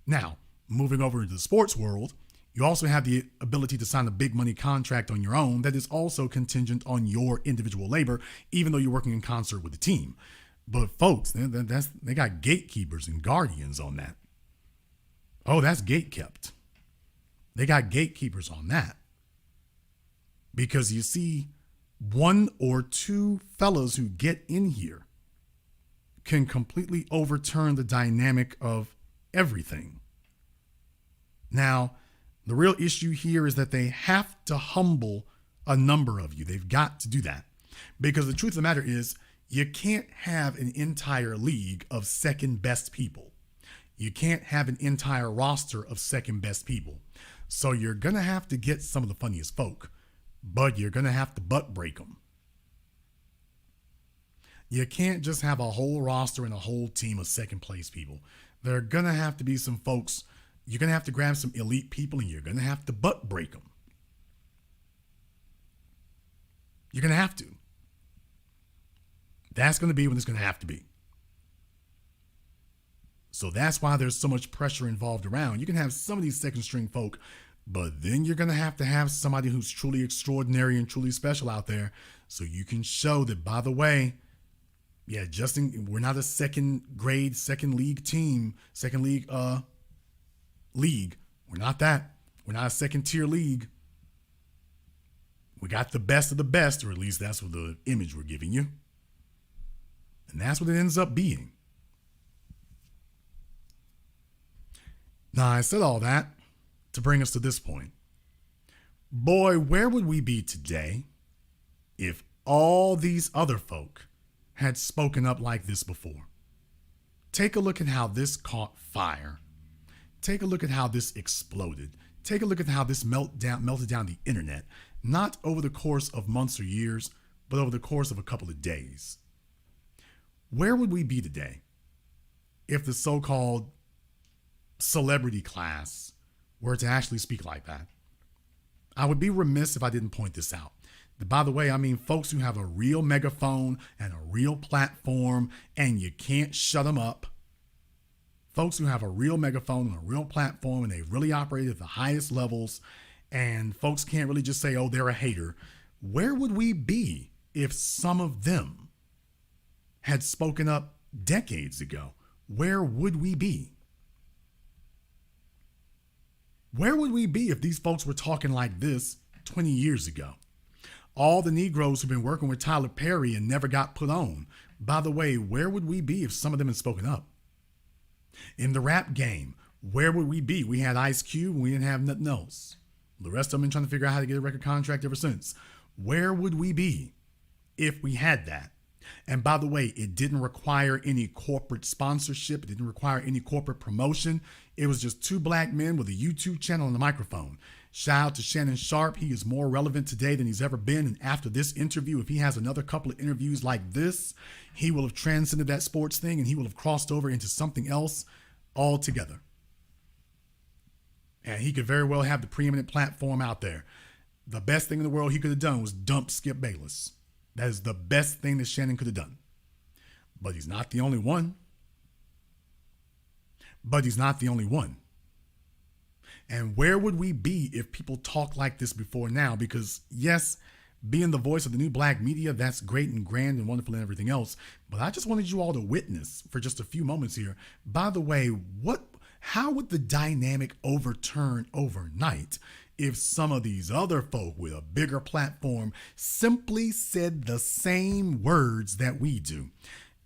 Now, moving over into the sports world, you also have the ability to sign a big money contract on your own that is also contingent on your individual labor, even though you're working in concert with the team. But folks, they got gatekeepers and guardians on that. Oh, that's gatekept. They got gatekeepers on that. Because you see, one or two fellas who get in here can completely overturn the dynamic of everything. Now, the real issue here is that they have to humble a number of you. They've got to do that. Because the truth of the matter is, you can't have an entire league of second best people. You can't have an entire roster of second best people. So you're going to have to get some of the funniest folk, but you're going to have to butt break them. You can't just have a whole roster and a whole team of second place people. There are going to have to be some folks. You're going to have to grab some elite people and you're going to have to butt break them. You're going to have to. That's going to be when it's going to have to be. So that's why there's so much pressure involved around. You can have some of these second string folk, but then you're going to have somebody who's truly extraordinary and truly special out there so you can show that, by the way, Yeah, we're not a second league team, league. We're not that. We're not a second tier league. We got the best of the best, or at least that's what the image we're giving you. And that's what it ends up being. Now, I said all that to bring us to this point. Boy, where would we be today if all these other folk had spoken up like this before? Take a look at how this caught fire. Take a look at how this exploded. Take a look at how this melted down the internet, not over the course of months or years, but over the course of a couple of days. Where would we be today if the so-called celebrity class were to actually speak like that? I would be remiss if I didn't point this out. By the way, I mean folks who have a real megaphone and a real platform and you can't shut them up. Folks who have a real megaphone and a real platform and they really operate at the highest levels, and folks can't really just say, oh, they're a hater. Where would we be if some of them had spoken up decades ago? Where would we be? Where would we be if these folks were talking like this 20 years ago? All the Negroes who've been working with Tyler Perry and never got put on. By the way, where would we be if some of them had spoken up? In the rap game, where would we be? We had Ice Cube and we didn't have nothing else. The rest of them been trying to figure out how to get a record contract ever since. Where would we be if we had that? And by the way, it didn't require any corporate sponsorship. It didn't require any corporate promotion. It was just two black men with a YouTube channel and a microphone. Shout out to Shannon Sharp. He is more relevant today than he's ever been. And after this interview, if he has another couple of interviews like this, he will have transcended that sports thing and he will have crossed over into something else altogether. And he could very well have the preeminent platform out there. The best thing in the world he could have done was dump Skip Bayless. That is the best thing that Shannon could have done. But he's not the only one. And where would we be if people talk like this before now? Because yes, being the voice of the new black media, that's great and grand and wonderful and everything else. But I just wanted you all to witness for just a few moments here. By the way, how would the dynamic overturn overnight if some of these other folk with a bigger platform simply said the same words that we do?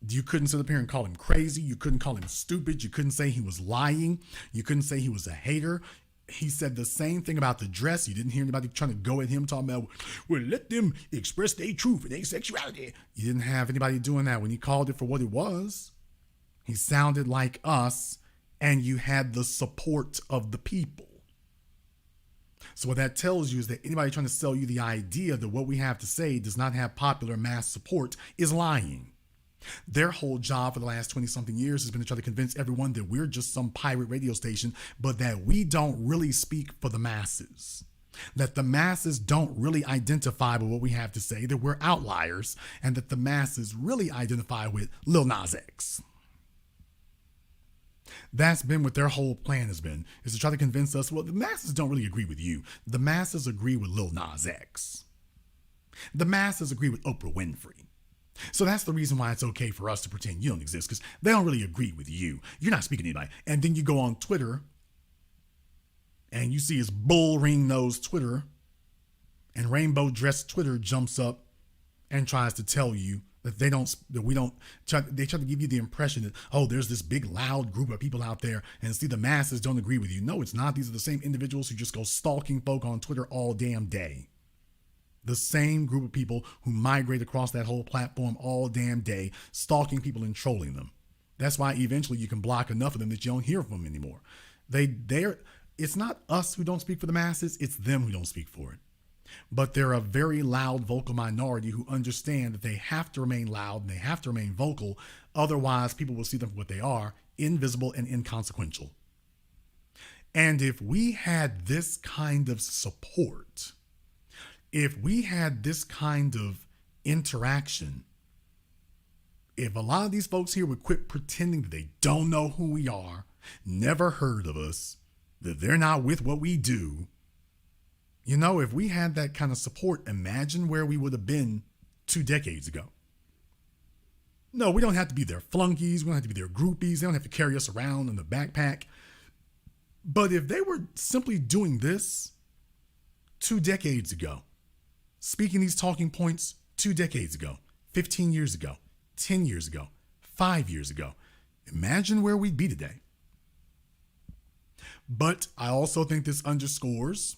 You couldn't sit up here and call him crazy. You couldn't call him stupid. You couldn't say he was lying. You couldn't say he was a hater. He said the same thing about the dress. You didn't hear anybody trying to go at him talking about, well, let them express their truth and their sexuality. You didn't have anybody doing that when he called it for what it was. He sounded like us, and you had the support of the people. So what that tells you is that anybody trying to sell you the idea that what we have to say does not have popular mass support is lying. Their whole job for the last 20-something years has been to try to convince everyone that we're just some pirate radio station, but that we don't really speak for the masses. That the masses don't really identify with what we have to say, that we're outliers, and that the masses really identify with Lil Nas X. That's been what their whole plan has been, is to try to convince us, well, the masses don't really agree with you. The masses agree with Lil Nas X. The masses agree with Oprah Winfrey. So that's the reason why it's okay for us to pretend you don't exist, because they don't really agree with you. You're not speaking to anybody. And then you go on Twitter and you see his bull ring nose Twitter, and rainbow dress Twitter jumps up and tries to tell you that they try to give you the impression that, oh, there's this big loud group of people out there and see the masses don't agree with you. No, it's not. These are the same individuals who just go stalking folk on Twitter all damn day. The same group of people who migrate across that whole platform all damn day, stalking people and trolling them. That's why eventually you can block enough of them that you don't hear from them anymore. It's not us who don't speak for the masses, it's them who don't speak for it. But they're a very loud, vocal minority who understand that they have to remain loud and they have to remain vocal. Otherwise, people will see them for what they are, invisible and inconsequential. And if we had this kind of support, if we had this kind of interaction, if a lot of these folks here would quit pretending that they don't know who we are, never heard of us, that they're not with what we do, if we had that kind of support, imagine where we would have been 2 decades ago. No, we don't have to be their flunkies. We don't have to be their groupies. They don't have to carry us around in the backpack. But if they were simply doing this 2 decades ago, speaking these talking points 2 decades ago, 15 years ago, 10 years ago, 5 years ago, imagine where we'd be today. But I also think this underscores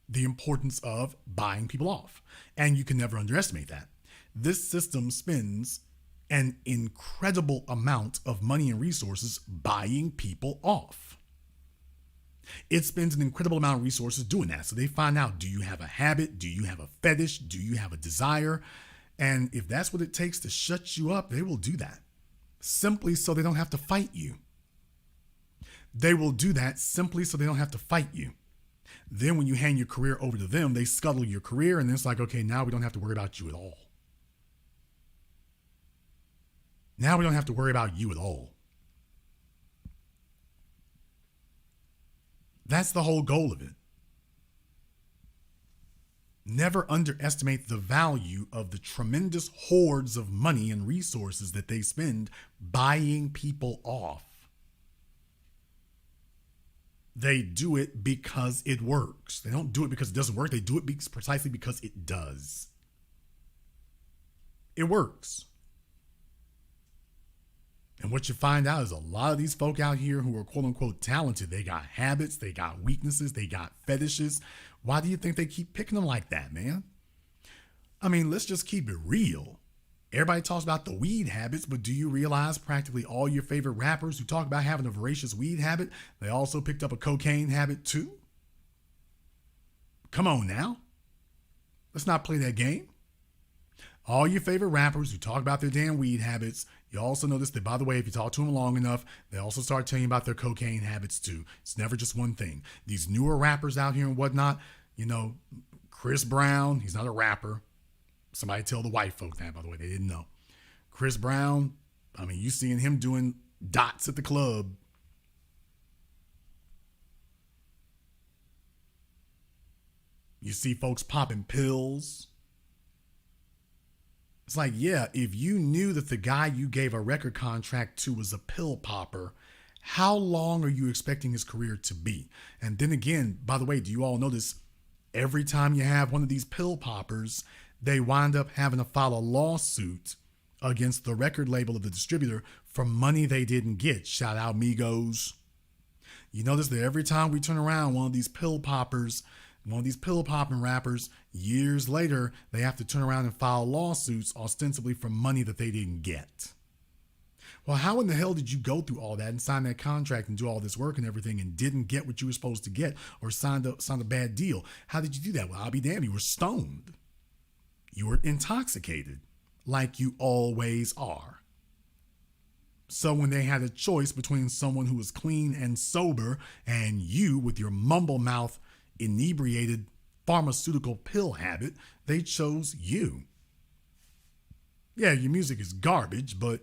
the importance of buying people off. And you can never underestimate that. This system spends an incredible amount of money and resources buying people off. It spends an incredible amount of resources doing that. So they find out, do you have a habit? Do you have a fetish? Do you have a desire? And if that's what it takes to shut you up, they will do that simply so they don't have to fight you. They will do that simply so they don't have to fight you. Then when you hand your career over to them, they scuttle your career, and then it's like, okay, now we don't have to worry about you at all. Now we don't have to worry about you at all. That's the whole goal of it. Never underestimate the value of the tremendous hordes of money and resources that they spend buying people off. They do it because it works. They don't do it because it doesn't work. They do it precisely because it does. It works. And what you find out is a lot of these folk out here who are quote unquote talented, they got habits, they got weaknesses, they got fetishes. Why do you think they keep picking them like that, man? I mean, let's just keep it real. Everybody talks about the weed habits, but do you realize practically all your favorite rappers who talk about having a voracious weed habit, they also picked up a cocaine habit too? Come on now. Let's not play that game. All your favorite rappers who talk about their damn weed habits, you also notice that, by the way, if you talk to them long enough, they also start telling you about their cocaine habits too. It's never just one thing. These newer rappers out here and whatnot, you know, Chris Brown, he's not a rapper. Somebody tell the white folk that, by the way, they didn't know. Chris Brown, I mean, you seeing him doing dots at the club. You see folks popping pills. It's like, yeah, if you knew that the guy you gave a record contract to was a pill popper, how long are you expecting his career to be? And then again, by the way, do you all notice every time you have one of these pill poppers, they wind up having to file a lawsuit against the record label of the distributor for money they didn't get. Shout out Migos. You notice that every time we turn around one of these pill poppers, one of these pill popping rappers, years later, they have to turn around and file lawsuits ostensibly for money that they didn't get. Well, how in the hell did you go through all that and sign that contract and do all this work and everything and didn't get what you were supposed to get or signed a bad deal? How did you do that? Well, I'll be damned, you were stoned. You were intoxicated, like you always are. So when they had a choice between someone who was clean and sober and you with your mumble mouth, inebriated pharmaceutical pill habit, they chose you. Yeah, your music is garbage, but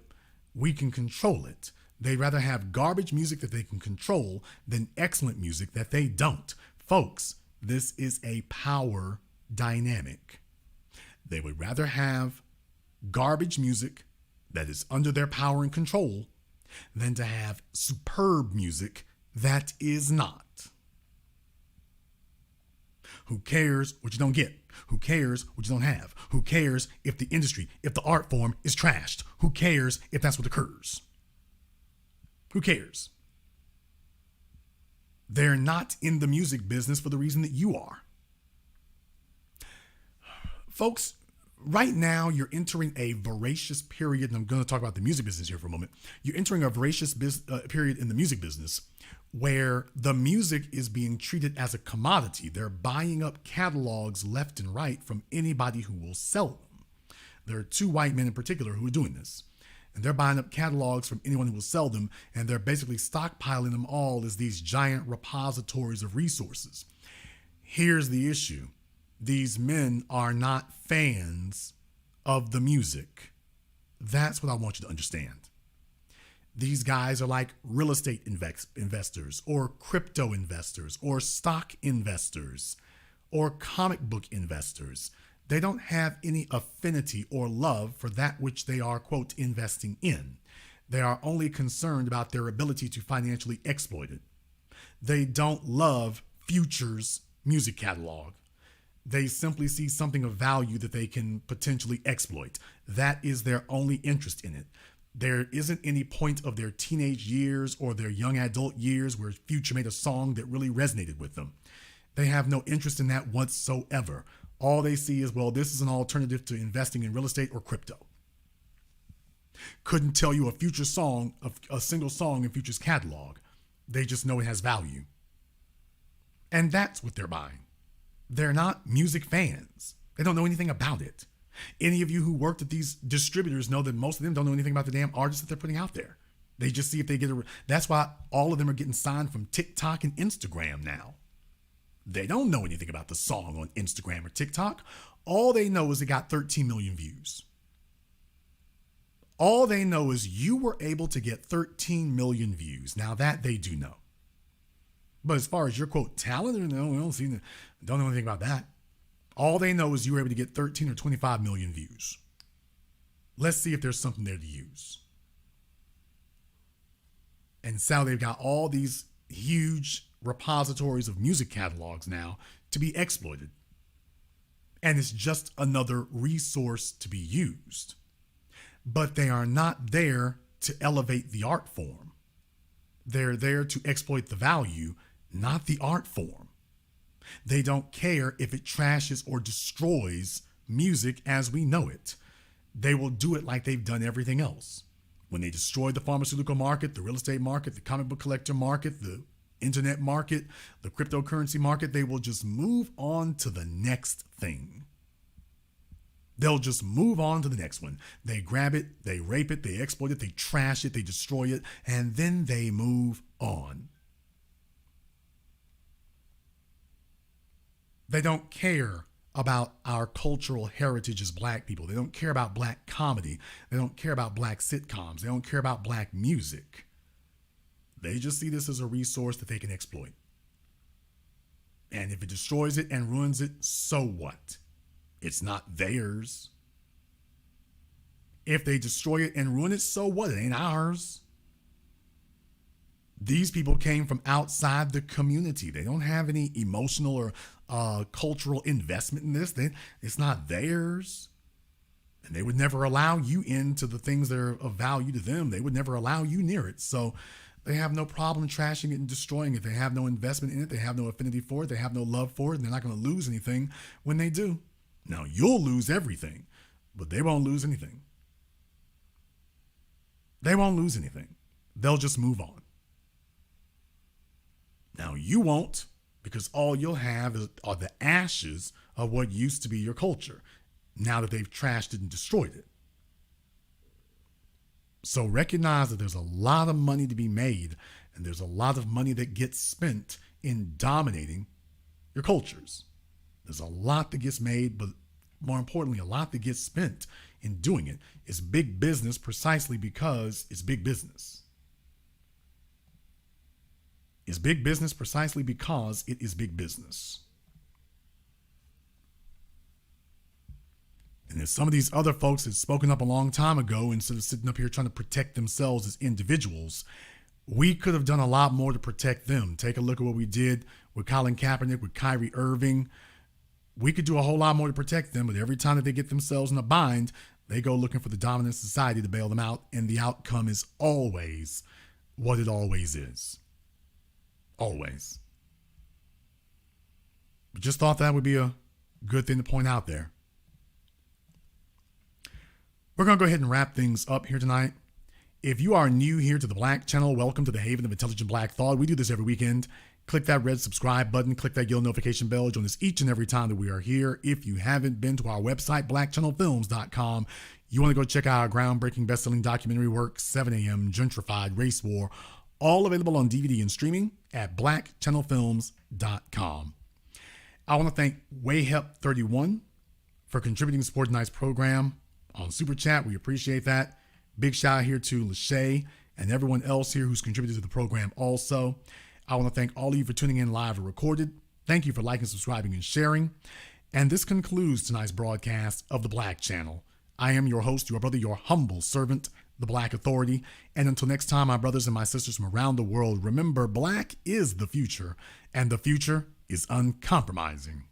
we can control it. They'd rather have garbage music that they can control than excellent music that they don't. Folks, this is a power dynamic. They would rather have garbage music that is under their power and control than to have superb music that is not. Who cares what you don't get? Who cares what you don't have? Who cares if the industry, if the art form is trashed? Who cares if that's what occurs? Who cares? They're not in the music business for the reason that you are. Folks, right now you're entering a voracious period, and I'm going to talk about the music business here for a moment. You're entering a voracious period in the music business where the music is being treated as a commodity. They're buying up catalogs left and right from anybody who will sell them. There are 2 white men in particular who are doing this. And they're buying up catalogs from anyone who will sell them, and they're basically stockpiling them all as these giant repositories of resources. Here's the issue. These men are not fans of the music. That's what I want you to understand. These guys are like real estate investors or crypto investors or stock investors or comic book investors. They don't have any affinity or love for that which they are, quote, investing in. They are only concerned about their ability to financially exploit it. They don't love Future's music catalog. They simply see something of value that they can potentially exploit. That is their only interest in it. There isn't any point of their teenage years or their young adult years where Future made a song that really resonated with them. They have no interest in that whatsoever. All they see is, well, this is an alternative to investing in real estate or crypto. Couldn't tell you a Future song, a single song in Future's catalog. They just know it has value. And that's what they're buying. They're not music fans. They don't know anything about it. Any of you who worked at these distributors know that most of them don't know anything about the damn artists that they're putting out there. They just see if they get a... That's why all of them are getting signed from TikTok and Instagram now. They don't know anything about the song on Instagram or TikTok. All they know is it got 13 million views. All they know is you were able to get 13 million views. Now that they do know. But as far as your, quote, talent, no, we don't know anything about that. All they know is you were able to get 13 or 25 million views. Let's see if there's something there to use. And so they've got all these huge repositories of music catalogs now to be exploited. And it's just another resource to be used. But they are not there to elevate the art form. They're there to exploit the value, not the art form. They don't care if it trashes or destroys music as we know it. They will do it like they've done everything else. When they destroyed the pharmaceutical market, the real estate market, the comic book collector market, the internet market, the cryptocurrency market, they will just move on to the next thing. They'll just move on to the next one. They grab it, they rape it, they exploit it, they trash it, they destroy it, and then they move on. They don't care about our cultural heritage as black people. They don't care about black comedy. They don't care about black sitcoms. They don't care about black music. They just see this as a resource that they can exploit. And if it destroys it and ruins it, so what? It's not theirs. If they destroy it and ruin it, so what? It ain't ours. These people came from outside the community. They don't have any emotional or cultural investment in this. It's not theirs. And they would never allow you into the things that are of value to them. They would never allow you near it. So they have no problem trashing it and destroying it. They have no investment in it. They have no affinity for it. They have no love for it. And they're not going to lose anything when they do. Now, you'll lose everything, but they won't lose anything. They won't lose anything. They'll just move on. Now, you won't, because all you'll have are the ashes of what used to be your culture, now that they've trashed it and destroyed it. So recognize that there's a lot of money to be made, and there's a lot of money that gets spent in dominating your cultures. There's a lot that gets made, but more importantly, a lot that gets spent in doing it. It's big business precisely because it's big business. It's big business precisely because it is big business. And there's some of these other folks that spoken up a long time ago, instead of sitting up here trying to protect themselves as individuals, we could have done a lot more to protect them. Take a look at what we did with Colin Kaepernick, with Kyrie Irving. We could do a whole lot more to protect them, but every time that they get themselves in a bind, they go looking for the dominant society to bail them out, and the outcome is always what it always is. Always. Just thought that would be a good thing to point out there. We're going to go ahead and wrap things up here tonight. If you are new here to the Black Channel, welcome to the Haven of Intelligent Black Thought. We do this every weekend. Click that red subscribe button. Click that yellow notification bell. Join us each and every time that we are here. If you haven't been to our website, blackchannelfilms.com, you want to go check out our groundbreaking best-selling documentary work, 7 a.m. Gentrified Race War, all available on DVD and streaming at blackchannelfilms.com. I want to thank Wayhep31 for contributing to support tonight's program on Super Chat. We appreciate that. Big shout out here to Lachey and everyone else here who's contributed to the program also. I want to thank all of you for tuning in live or recorded. Thank you for liking, subscribing, and sharing. And this concludes tonight's broadcast of the Black Channel. I am your host, your brother, your humble servant, the Black Authority. And until next time, my brothers and my sisters from around the world, remember, Black is the future, and the future is uncompromising.